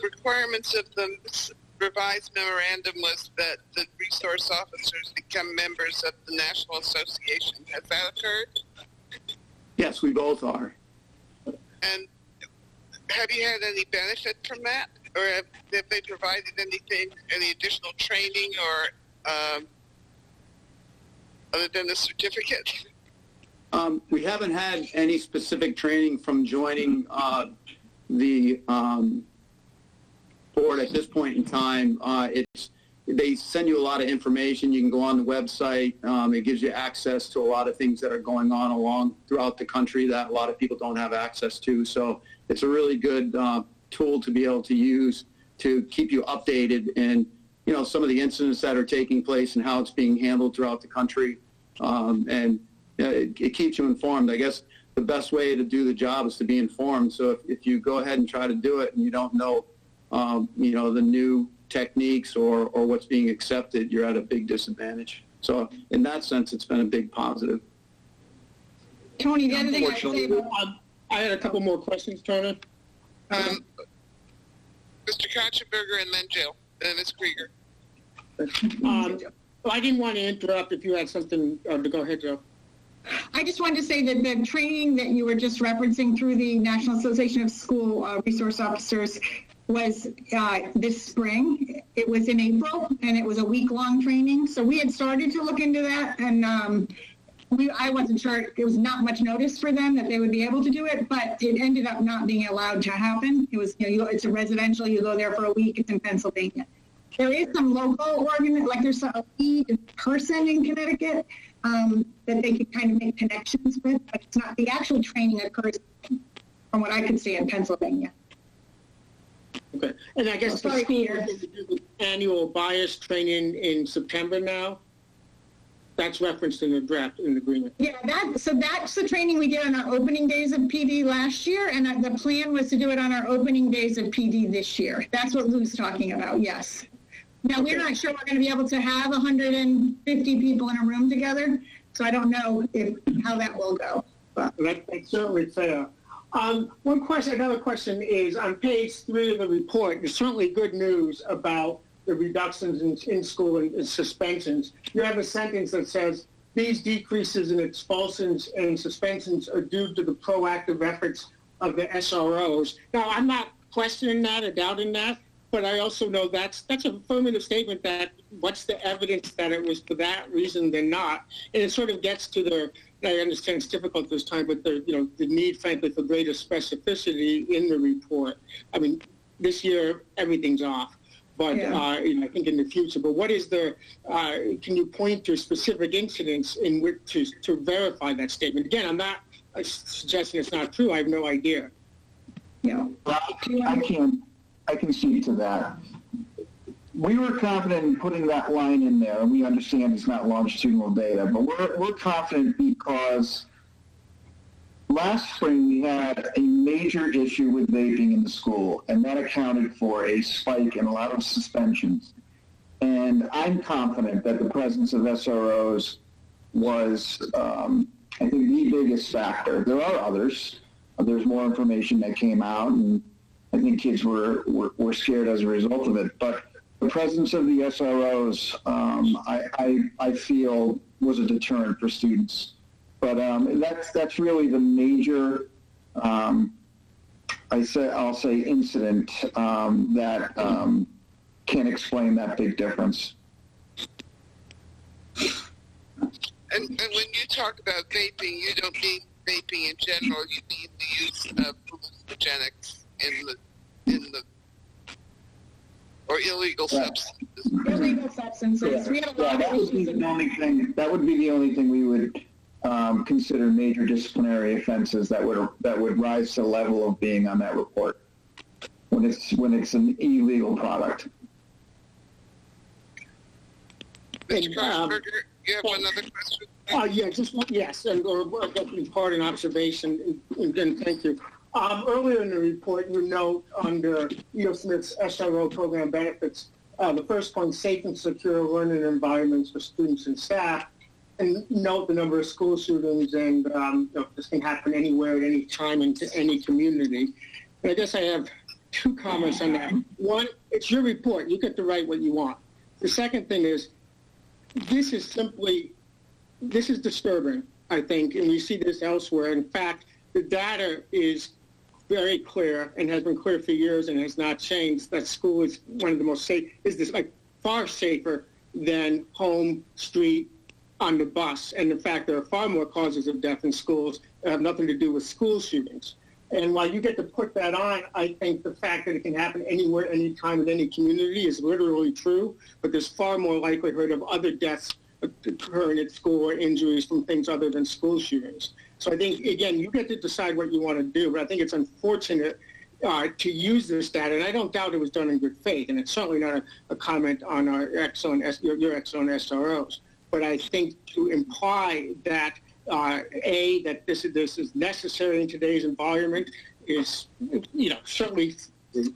requirements of the revised memorandum was that the resource officers become members of the National Association. Has that occurred? Yes, we both are. And have you had any benefit from that? Or have they provided anything, any additional training or other than the certificate? We haven't had any specific training from joining the board at this point in time. They send you a lot of information. You can go on the website. It gives you access to a lot of things that are going on throughout the country that a lot of people don't have access to. So it's a really good tool to be able to use to keep you updated and, you know, some of the incidents that are taking place and how it's being handled throughout the country. And it keeps you informed. I guess the best way to do the job is to be informed. So if you go ahead and try to do it and you don't know, you know, the new techniques or what's being accepted, you're at a big disadvantage. So in that sense, it's been a big positive. Tony, the other thing I'd say I had a couple more questions, Tony. Mr. Katzenberger and then Jill, and Ms. Krieger. I didn't want to interrupt if you had something to go ahead, Joe. I just wanted to say that the training that you were just referencing through the National Association of School Resource Officers was this spring. It was in April, and it was a week-long training. So we had started to look into that, and I wasn't sure. It was not much notice for them that they would be able to do it, but it ended up not being allowed to happen. It was, you know, it's a residential. You go there for a week. It's in Pennsylvania. There is some local like there's a lead person in Connecticut that they could kind of make connections with, but it's not. The actual training occurs, from what I could see, in Pennsylvania. Okay, and I guess the school is going to do the annual bias training in September now. That's referenced in the draft in the agreement. Yeah, that's the training we did on our opening days of PD last year, and the plan was to do it on our opening days of PD this year. That's what Lou's talking about. Yes. Now we're not sure we're going to be able to have 150 people in a room together, so I don't know how that will go. But that's certainly fair. Another question is on page 3 of the report. There's certainly good news about the reductions in school and suspensions. You have a sentence that says, these decreases in expulsions and suspensions are due to the proactive efforts of the SROs. Now, I'm not questioning that or doubting that, but I also know that's an affirmative statement that what's the evidence that it was for that reason than not. And it sort of gets to I understand it's difficult this time, but the need, frankly, for greater specificity in the report. I mean, this year, everything's off. But I think in the future. But what is can you point to specific incidents in which to verify that statement? Again, I'm not suggesting it's not true. I have no idea. Yeah. I can speak to that. We were confident in putting that line in there, and we understand it's not longitudinal data, but we're confident because last spring we had a major issue with vaping in the school, and that accounted for a spike in a lot of suspensions. And I'm confident that the presence of SROs was, I think, the biggest factor. There are others. There's more information that came out, and I think kids were scared as a result of it. But the presence of the SROs, I feel, was a deterrent for students. But that's really the major, I'll say incident that can explain that big difference. And when you talk about vaping, you don't mean vaping in general. You mean the use of hallucinogenics in the or illegal substances. Illegal substances. Yeah. That would be the only thing we would consider major disciplinary offenses that would rise to the level of being on that report when it's an illegal product. Mr. Katzenberger, you have another question? Yeah, just one, yes, and or I guess in part an observation, and then thank you. Earlier in the report, you note under E.O. Smith's SRO program benefits, the first point, safe and secure learning environments for students and staff, and note the number of school shootings, and this can happen anywhere at any time into any community. And I guess I have two comments on that. One, it's your report. You get to write what you want. The second thing is, this is disturbing, I think, and we see this elsewhere. In fact, the data is very clear and has been clear for years and has not changed, that school is one of the most safe, far safer than home, street, on the bus. And in fact, there are far more causes of death in schools that have nothing to do with school shootings. And while you get to put that on, I think the fact that it can happen anywhere, anytime, in any community is literally true, but there's far more likelihood of other deaths occurring at school or injuries from things other than school shootings. So I think, again, you get to decide what you want to do, but I think it's unfortunate to use this data, and I don't doubt it was done in good faith, and it's certainly not a comment on our excellent, your excellent SROs. But I think to imply that that this is necessary in today's environment is, certainly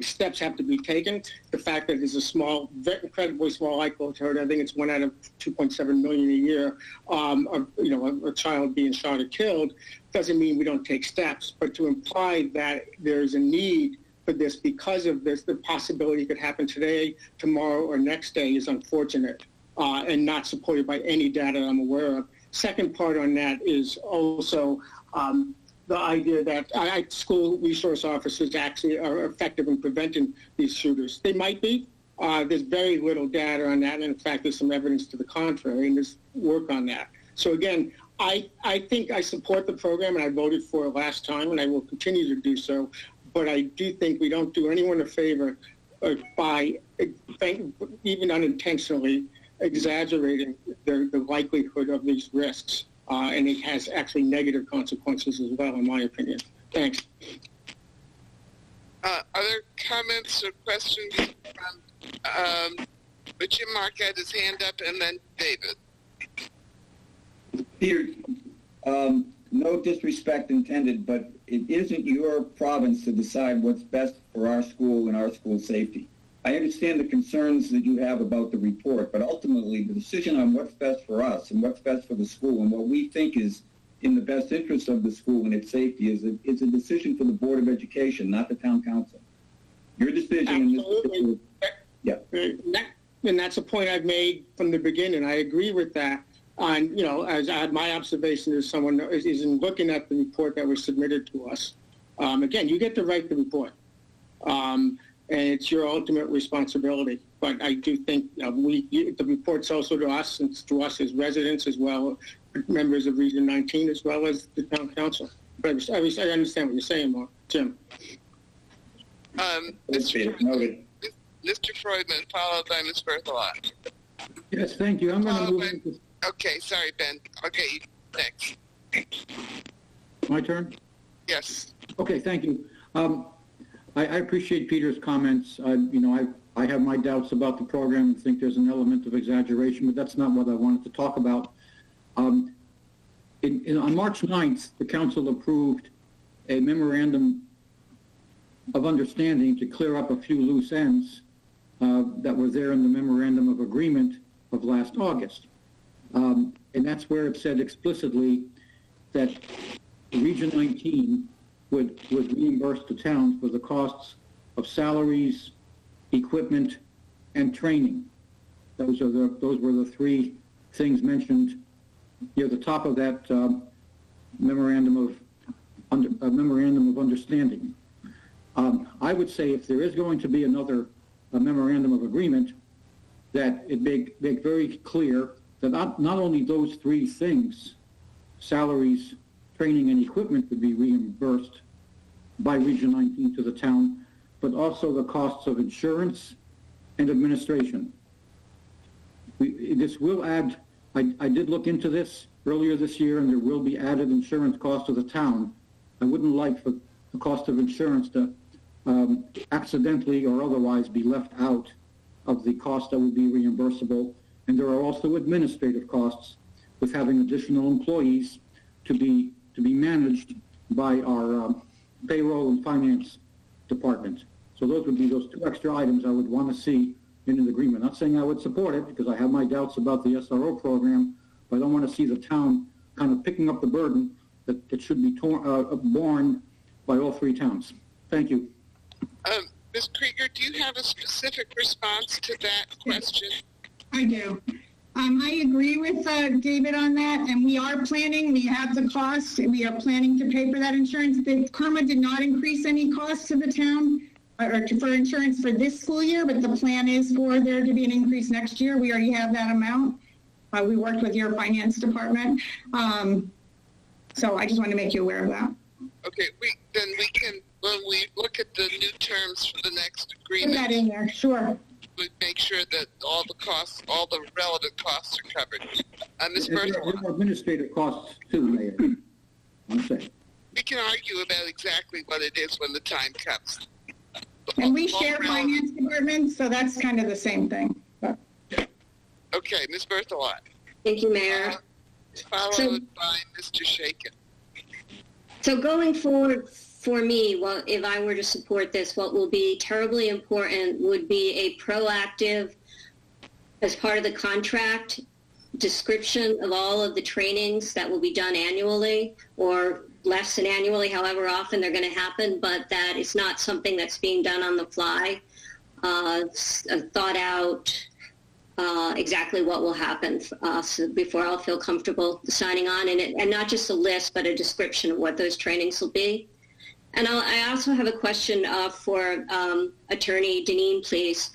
steps have to be taken. The fact that there's a small, incredibly small likelihood, I think it's 1 out of 2.7 million a year, a child being shot or killed, doesn't mean we don't take steps. But to imply that there's a need for this because of this, the possibility it could happen today, tomorrow, or next day is unfortunate and not supported by any data I'm aware of. Second part on that is also the idea that school resource officers actually are effective in preventing these shooters. They might be. There's very little data on that, and in fact, there's some evidence to the contrary, and there's work on that. So again, I think I support the program, and I voted for it last time, and I will continue to do so. But I do think we don't do anyone a favor by, even unintentionally, exaggerating the likelihood of these risks. And it has actually negative consequences as well, in my opinion. Thanks. Other comments or questions? Jim Mark had his hand up, and then David. Peter, no disrespect intended, but it isn't your province to decide what's best for our school and our school safety. I understand the concerns that you have about the report, but ultimately the decision on what's best for us and what's best for the school and what we think is in the best interest of the school and its safety is a decision for the Board of Education, not the Town Council. Your decision. Absolutely. And that's a point I've made from the beginning. I agree with that. And, as my observation as someone is in looking at the report that was submitted to us. Again, you get to write the report. And it's your ultimate responsibility. But I do think the report's also to us, and to us as residents as well, members of Region 19, as well as the Town Council. But I understand what you're saying, Mark. Jim. Mr. Freudman, followed by Ms. Berthelot. Yes, thank you. I'm going to move into... Okay, sorry, Ben. Okay, you next. My turn? Yes. Okay, thank you. I appreciate Peter's comments. I have my doubts about the program and think there's an element of exaggeration, but that's not what I wanted to talk about. On March 9th, the council approved a memorandum of understanding to clear up a few loose ends that were there in the memorandum of agreement of last August. And that's where it said explicitly that Region 19 would reimburse the town for the costs of salaries, equipment, and training. Those were the three things mentioned near the top of that memorandum of understanding. I would say if there is going to be another memorandum of agreement, that it make very clear that not only those three things, salaries, training, and equipment, would be reimbursed by Region 19 to the town, but also the costs of insurance and administration. This will add, I did look into this earlier this year, and there will be added insurance costs to the town. I wouldn't like for the cost of insurance to accidentally or otherwise be left out of the cost that would be reimbursable. And there are also administrative costs with having additional employees to be managed by our payroll and finance department. So those would be those two extra items I would want to see in an agreement. Not saying I would support it, because I have my doubts about the SRO program, but I don't want to see the town kind of picking up the burden that should be borne by all three towns. Thank you. Ms. Krieger, do you have a specific response to that question? I do. I agree with David on that, and we are planning. We have the costs. We are planning to pay for that insurance. The CIRMA did not increase any costs to the town or for insurance for this school year, but the plan is for there to be an increase next year. We already have that amount. We worked with your finance department. So I just want to make you aware of that. Okay, then we can, when we look at the new terms for the next agreement, put that in there, sure. We make sure that all the costs, all the relevant costs are covered. Ms. There are administrative costs too, Mayor. I'm saying. We can argue about exactly what it is when the time comes. And we share finance departments, so that's kind of the same thing. But. Okay, Ms. Berthelot. Thank you, Mayor. Followed by Mr. Shaken. So going forward, for me, well, if I were to support this, what will be terribly important would be a proactive, as part of the contract, description of all of the trainings that will be done annually or less than annually, however often they're going to happen, but that it's not something that's being done on the fly, thought out exactly what will happen so before I'll feel comfortable signing on, and not just a list, but a description of what those trainings will be. And I also have a question for Attorney Deneen, please.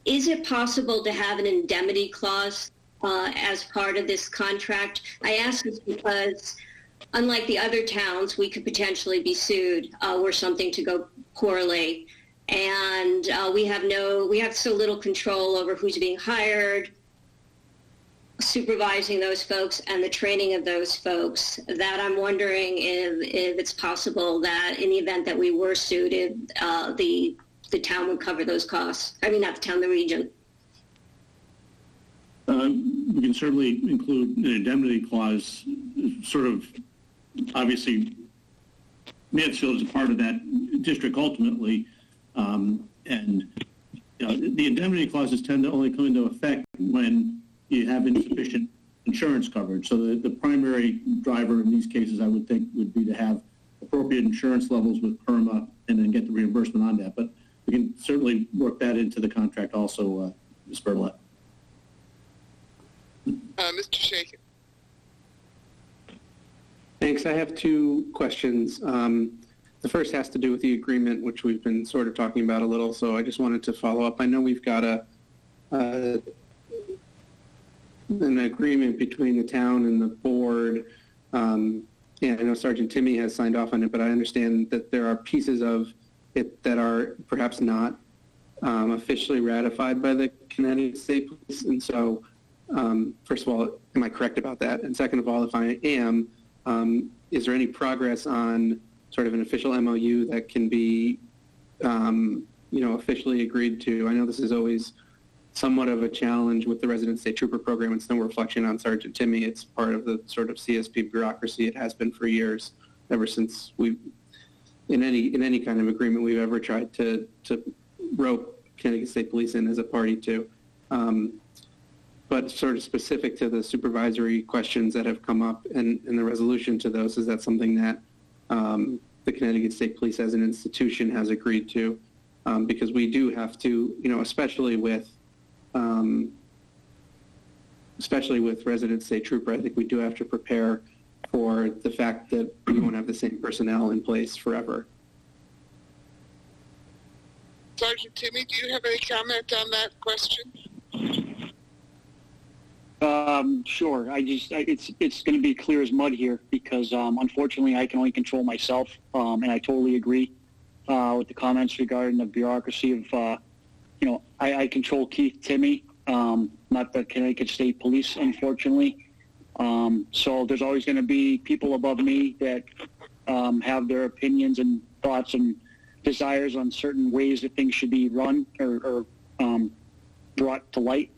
Is it possible to have an indemnity clause as part of this contract? I ask this because, unlike the other towns, we could potentially be sued were something to go poorly. And we have so little control over who's being hired, supervising those folks, and the training of those folks, that I'm wondering if it's possible that in the event that we were sued, the town would cover those costs. I mean, not the town, the region. We can certainly include an indemnity clause, sort of, obviously, Mansfield is a part of that district ultimately, and the indemnity clauses tend to only come into effect when you have insufficient insurance coverage. So the primary driver in these cases, I would think, would be to have appropriate insurance levels with PERMA and then get the reimbursement on that. But we can certainly work that into the contract also, Ms. Berthelot. Mr. Shaken. Thanks. I have two questions. The first has to do with the agreement, which we've been sort of talking about a little, so I just wanted to follow up. I know we've got an agreement between the town and the board. And I know Sergeant Timmy has signed off on it, but I understand that there are pieces of it that are perhaps not officially ratified by the Connecticut State Police. And so, first of all, am I correct about that? And second of all, if I am, is there any progress on sort of an official MOU that can be, officially agreed to? I know this is always somewhat of a challenge with the Resident State Trooper program. It's no reflection on Sergeant Timmy. It's part of the sort of CSP bureaucracy. It has been for years, ever since in any kind of agreement we've ever tried to rope Connecticut State Police in as a party to. But sort of specific to the supervisory questions that have come up and the resolution to those, is that something that the Connecticut State Police as an institution has agreed to? Because we do have to, especially with Resident State Trooper, I think we do have to prepare for the fact that we won't have the same personnel in place forever. Sergeant Timmy, do you have any comment on that question? Sure. It's going to be clear as mud here because unfortunately I can only control myself, and I totally agree with the comments regarding the bureaucracy of, I control Keith Timmy, not the Connecticut State Police, unfortunately. So there's always going to be people above me that have their opinions and thoughts and desires on certain ways that things should be run or brought to light.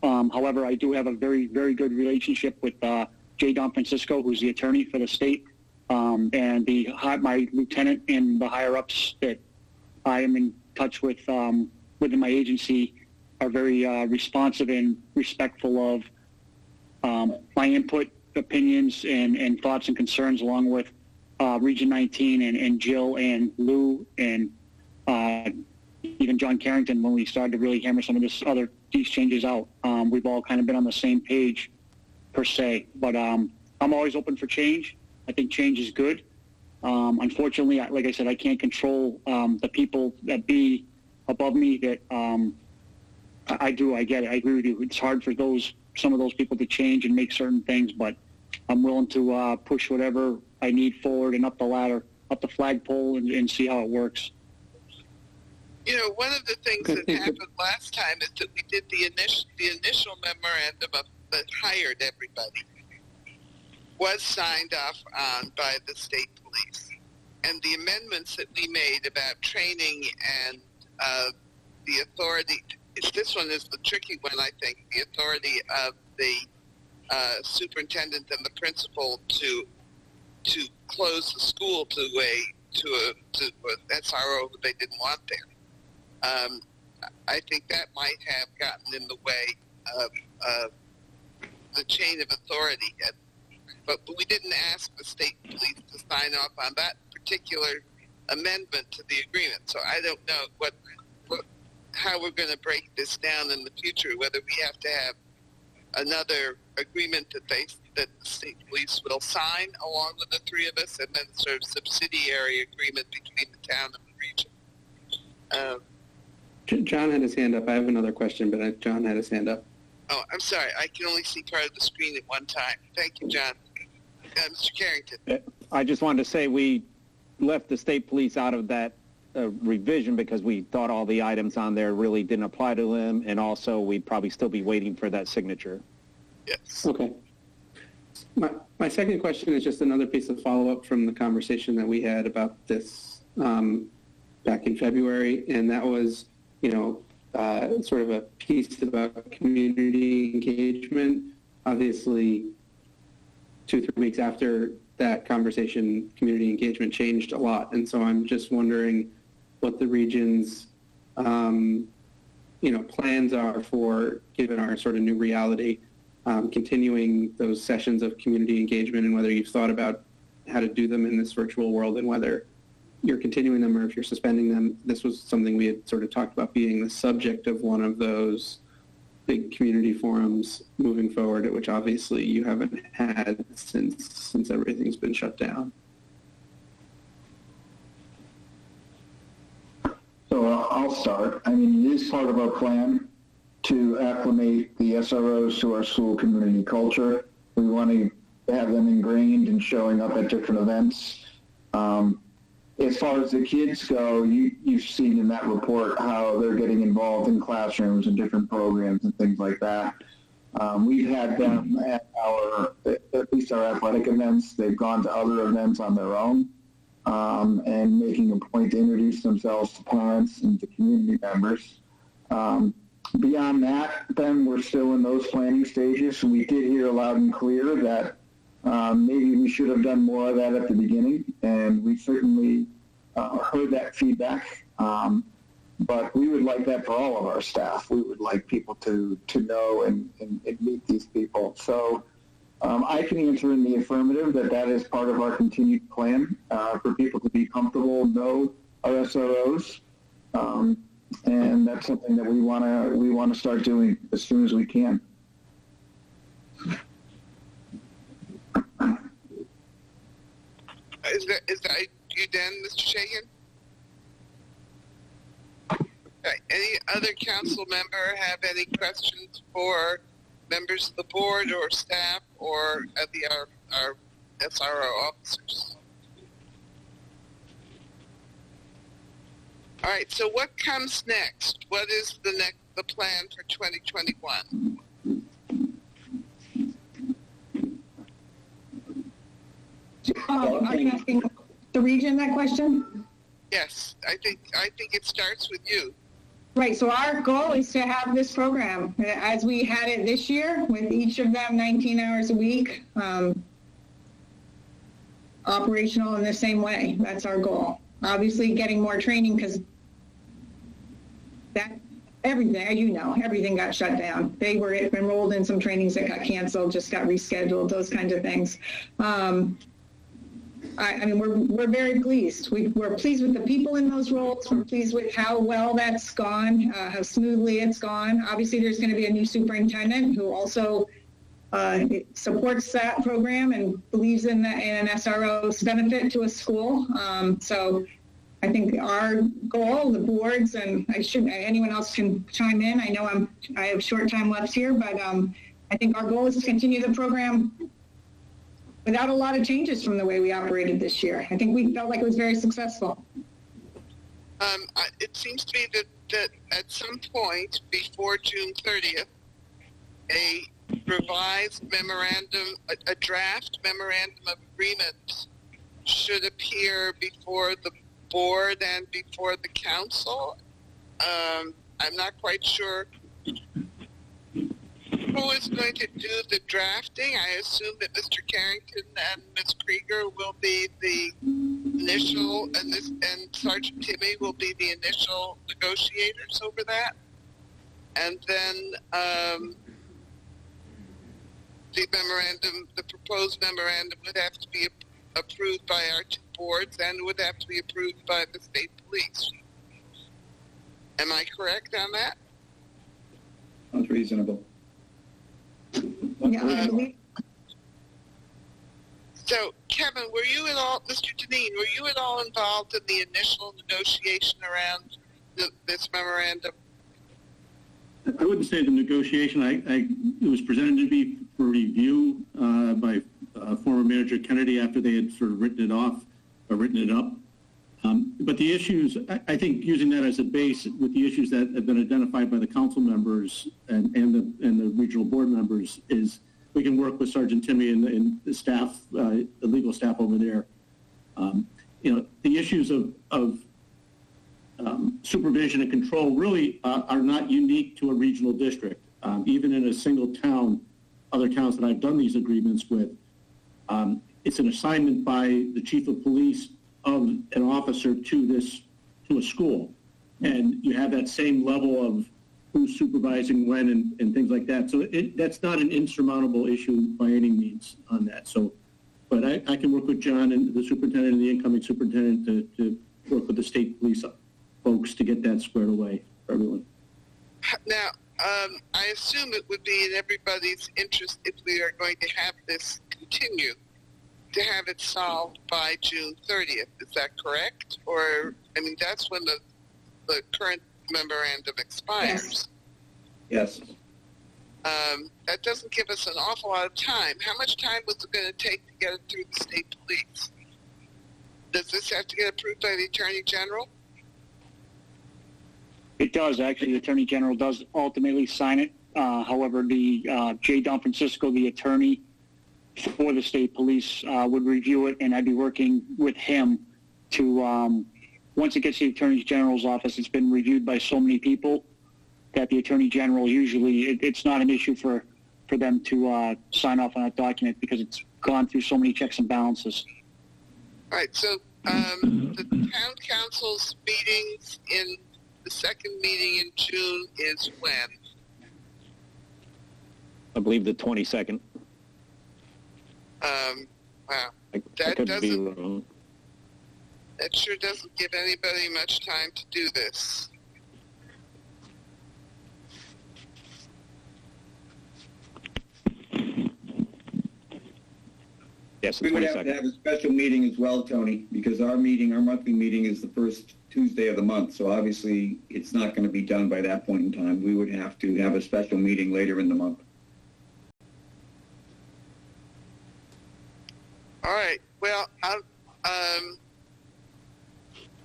However, I do have a very, very good relationship with J. Don Francisco, who's the attorney for the state, and my lieutenant and the higher-ups that I am in touch with within my agency are very responsive and respectful of my input, opinions, and thoughts and concerns, along with Region 19 and Jill and Lou and even John Carrington when we started to really hammer some of these changes out. We've all kind of been on the same page per se, but I'm always open for change. I think change is good. Unfortunately, like I said, I can't control the people that be above me that I get it. I agree with you. It's hard for some of those people to change and make certain things, but I'm willing to push whatever I need forward and up the ladder, up the flagpole, and see how it works. You know, one of the things that happened last time is that we did the initial memorandum that hired everybody was signed off on by the state police. And the amendments that we made about training and the authority, this one is the tricky one, I think, the authority of the superintendent and the principal to close the school to an SRO that they didn't want there. I think that might have gotten in the way of the chain of authority. But we didn't ask the state police to sign off on that particular amendment to the agreement. So I don't know how we're going to break this down in the future, whether we have to have another agreement that the state police will sign along with the three of us, and then sort of subsidiary agreement between the town and the region. John had his hand up. I have another question, but John had his hand up. Oh, I'm sorry. I can only see part of the screen at one time. Thank you, John. Mr. Carrington. I just wanted to say we left the state police out of that revision because we thought all the items on there really didn't apply to them, and also we'd probably still be waiting for that signature. Yes. Okay. My second question is just another piece of follow-up from the conversation that we had about this back in February, and that was, sort of a piece about community engagement. Obviously, 2-3 weeks after that conversation, community engagement changed a lot. And so I'm just wondering what the region's, plans are for, given our sort of new reality, continuing those sessions of community engagement, and whether you've thought about how to do them in this virtual world, and whether you're continuing them or if you're suspending them. This was something we had sort of talked about being the subject of one of those big community forums moving forward, which obviously you haven't had since everything's been shut down. So I'll start. I mean, it is part of our plan to acclimate the SROs to our school community culture. We want to have them ingrained and showing up at different events. As far as the kids go, you've seen in that report how they're getting involved in classrooms and different programs and things like that. We've had them at at least our athletic events. They've gone to other events on their own, and making a point to introduce themselves to parents and to community members. Beyond that, then we're still in those planning stages. We did hear loud and clear that maybe we should have done more of that at the beginning, and we certainly heard that feedback. But we would like that for all of our staff. We would like people to know and meet these people. So I can answer in the affirmative that is part of our continued plan for people to be comfortable, know our SROs. And that's something that we want to start doing as soon as we can. Is that you done, Mr. Shagan? Okay. Any other council member have any questions for members of the board or staff or our SRO officers? All right. So what comes next? What is the plan for 2021? Are you asking the region that question? Yes, I think it starts with you. Right, so our goal is to have this program as we had it this year, with each of them 19 hours a week, operational in the same way. That's our goal. Obviously, getting more training, because that everything, you know, everything got shut down. They were enrolled in some trainings that got canceled, just got rescheduled, those kinds of things. I mean, we're very pleased. We're pleased with the people in those roles. We're pleased with how well that's gone, how smoothly it's gone. Obviously, there's going to be a new superintendent who also supports that program and believes in an SRO's benefit to a school. So I think our goal, the boards, and anyone else can chime in. I know I have short time left here, but I think our goal is to continue the program without a lot of changes from the way we operated this year. I think we felt like it was very successful. It seems to me that at some point before June 30th, a revised memorandum, a draft memorandum of agreement should appear before the board and before the council. I'm not quite sure who is going to do the drafting. I assume that Mr. Carrington and Ms. Krieger will be the initial, and Sergeant Timmy will be the initial negotiators over that. And then the proposed memorandum would have to be approved by our two boards and would have to be approved by the state police. Am I correct on that? Sounds reasonable. Yeah, so, Kevin, were you at all, Mr. Deneen, were you at all involved in the initial negotiation around this memorandum? I wouldn't say the negotiation. It was presented to me for review by former Manager Kennedy after they had sort of written it up. But the issues, I think, using that as a base with the issues that have been identified by the council members and the regional board members, is we can work with Sergeant Timmy and the staff, the legal staff over there. The issues of supervision and control really are not unique to a regional district. Even in a single town, other towns that I've done these agreements with, it's an assignment by the chief of police of an officer to a school. And you have that same level of who's supervising when and things like that. So that's not an insurmountable issue by any means on that. So, but I can work with John and the superintendent and the incoming superintendent to work with the state police folks to get that squared away for everyone. Now, I assume it would be in everybody's interest, if we are going to have this continue, to have it solved by June 30th. Is that correct? Or, I mean, that's when the current memorandum expires. Yes. That doesn't give us an awful lot of time. How much time was it going to take to get it through the state police? Does this have to get approved by the Attorney General? It does, actually. The Attorney General does ultimately sign it. However, the J. Don Francisco, the attorney for the state police, would review it, and I'd be working with him to, once it gets to the Attorney General's office, it's been reviewed by so many people that the Attorney General usually, it's not an issue for them to sign off on that document because it's gone through so many checks and balances. All right, so the town council's meetings in the second meeting in June is when? I believe the 22nd. Wow. I could be wrong. That sure doesn't give anybody much time to do this. Yes, we would have to have a special meeting as well, Tony, because our monthly meeting is the first Tuesday of the month. So obviously it's not going to be done by that point in time. We would have to have a special meeting later in the month. All right. Well,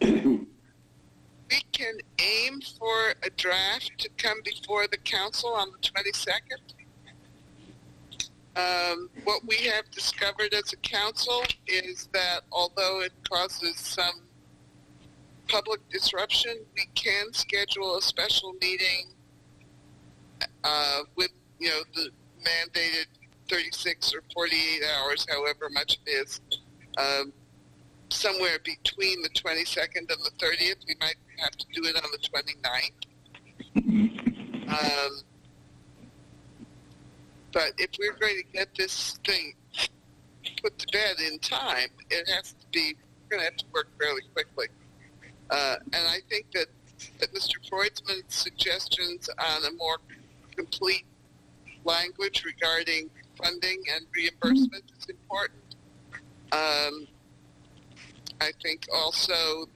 we can aim for a draft to come before the council on the 22nd. What we have discovered as a council is that although it causes some public disruption, we can schedule a special meeting with, the mandated 36 or 48 hours, however much it is, somewhere between the 22nd and the 30th. We might have to do it on the 29th. But if we're going to get this thing put to bed in time, it has to be, we're going to have to work fairly quickly. And I think that Mr. Freudsman's suggestions on a more complete language regarding funding and reimbursement is important. I think also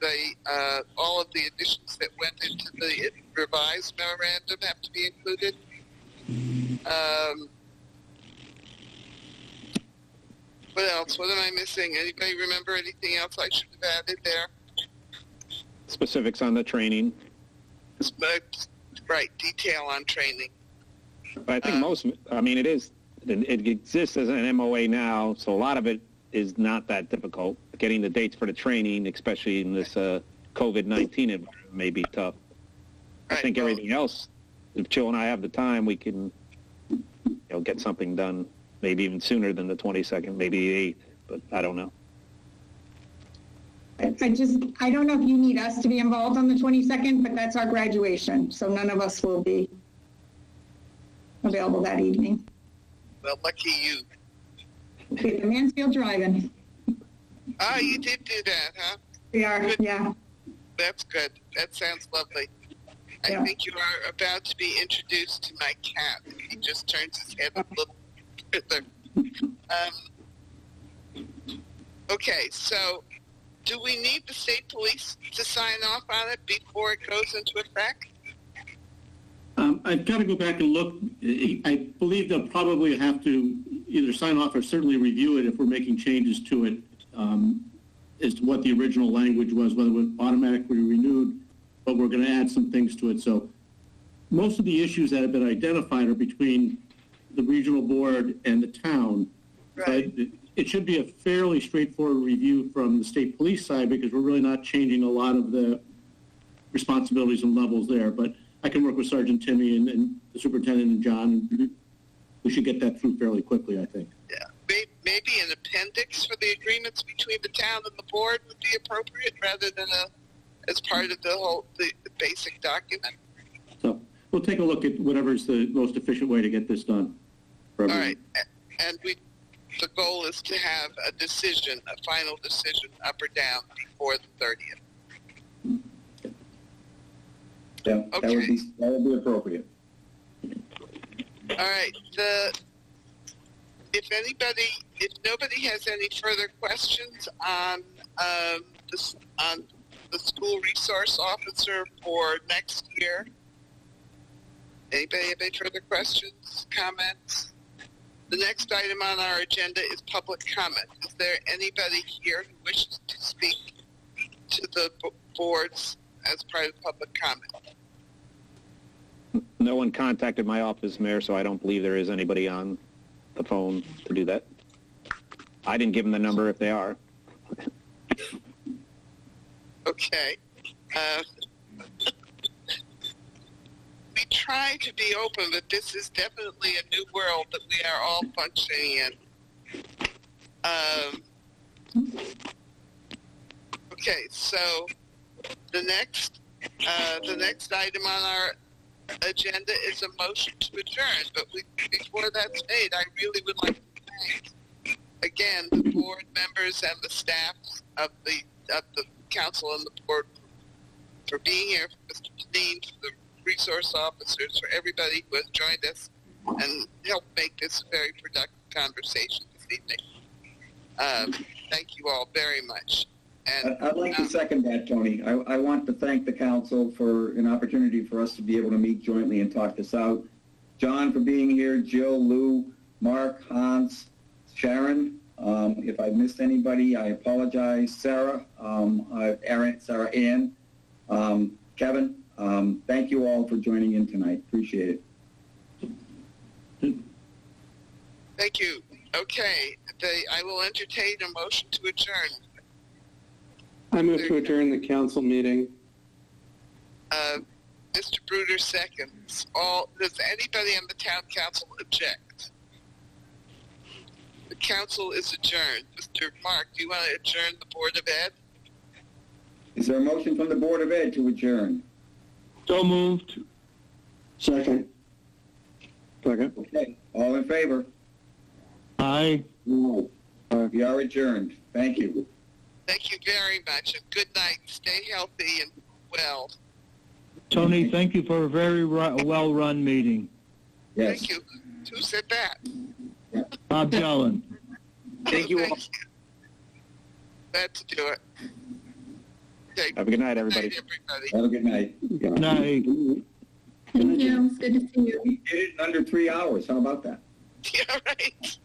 all of the additions that went into the revised memorandum have to be included. What else? What am I missing? Anybody remember anything else I should have added there? Specifics on the training. Right, detail on training. But I think it exists as an MOA now, so a lot of it is not that difficult. Getting the dates for the training, especially in this COVID-19 environment, may be tough. I think everything else, if Jill and I have the time, we can get something done maybe even sooner than the 22nd, maybe the 8th, but I don't know. I don't know if you need us to be involved on the 22nd, but that's our graduation, so none of us will be available that evening. Well, lucky you. Okay, the Mansfield Drive-In. Ah, you did do that, huh? We are, good. Yeah. That's good. That sounds lovely. I think you are about to be introduced to my cat. He just turns his head a little further. Okay, so do we need the state police to sign off on it before it goes into effect? I've got to go back and look. I believe they'll probably have to either sign off or certainly review it if we're making changes to it, as to what the original language was, whether it was automatically renewed, but we're going to add some things to it. So most of the issues that have been identified are between the regional board and the town. Right. But it should be a fairly straightforward review from the state police side because we're really not changing a lot of the responsibilities and levels there. But I can work with Sergeant Timmy and the superintendent and John. And we should get that through fairly quickly, I think. Yeah, maybe an appendix for the agreements between the town and the board would be appropriate rather than as part of the basic document. So we'll take a look at whatever's the most efficient way to get this done. All right, and the goal is to have a decision, a final decision, up or down, before the 30th. Yeah, okay. That would be appropriate. All right. If nobody has any further questions on the school resource officer for next year, anybody have any further questions, comments? The next item on our agenda is public comment. Is there anybody here who wishes to speak to the boards as part of public comment? No one contacted my office, Mayor, so I don't believe there is anybody on the phone to do that. I didn't give them the number if they are. Okay. We try to be open, but this is definitely a new world that we are all functioning in. Okay, so the next item on our agenda is a motion to adjourn, but before that's made, I really would like to thank again the board members and the staffs of the council and the board for being here, for Mr. Dean, for the resource officers, for everybody who has joined us and helped make this a very productive conversation this evening. Thank you all very much. And I'd like to second that, Tony. I want to thank the council for an opportunity for us to be able to meet jointly and talk this out. John for being here, Jill, Lou, Mark, Hans, Sharon. If I missed anybody, I apologize. Sarah, Sarah Ann, Kevin, thank you all for joining in tonight. Appreciate it. Thank you. Okay, I will entertain a motion to adjourn. I move to adjourn the council meeting. Mr. Bruder seconds. Does anybody on the town council object? The council is adjourned. Mr. Mark, do you want to adjourn the Board of Ed? Is there a motion from the Board of Ed to adjourn? So moved. Second. Okay, all in favor? Aye. We are adjourned. Thank you. Thank you very much, and good night. Stay healthy and well. Tony, thank you for a very well-run meeting. Yes. Thank you. Who said that? Bob Jellin. Thank you all. Glad to do it. Okay. Have a good night, everybody. Good night, everybody. Have a good night. Good night. Thank you. It's good to see you. We did it in under 3 hours. How about that? Yeah, right.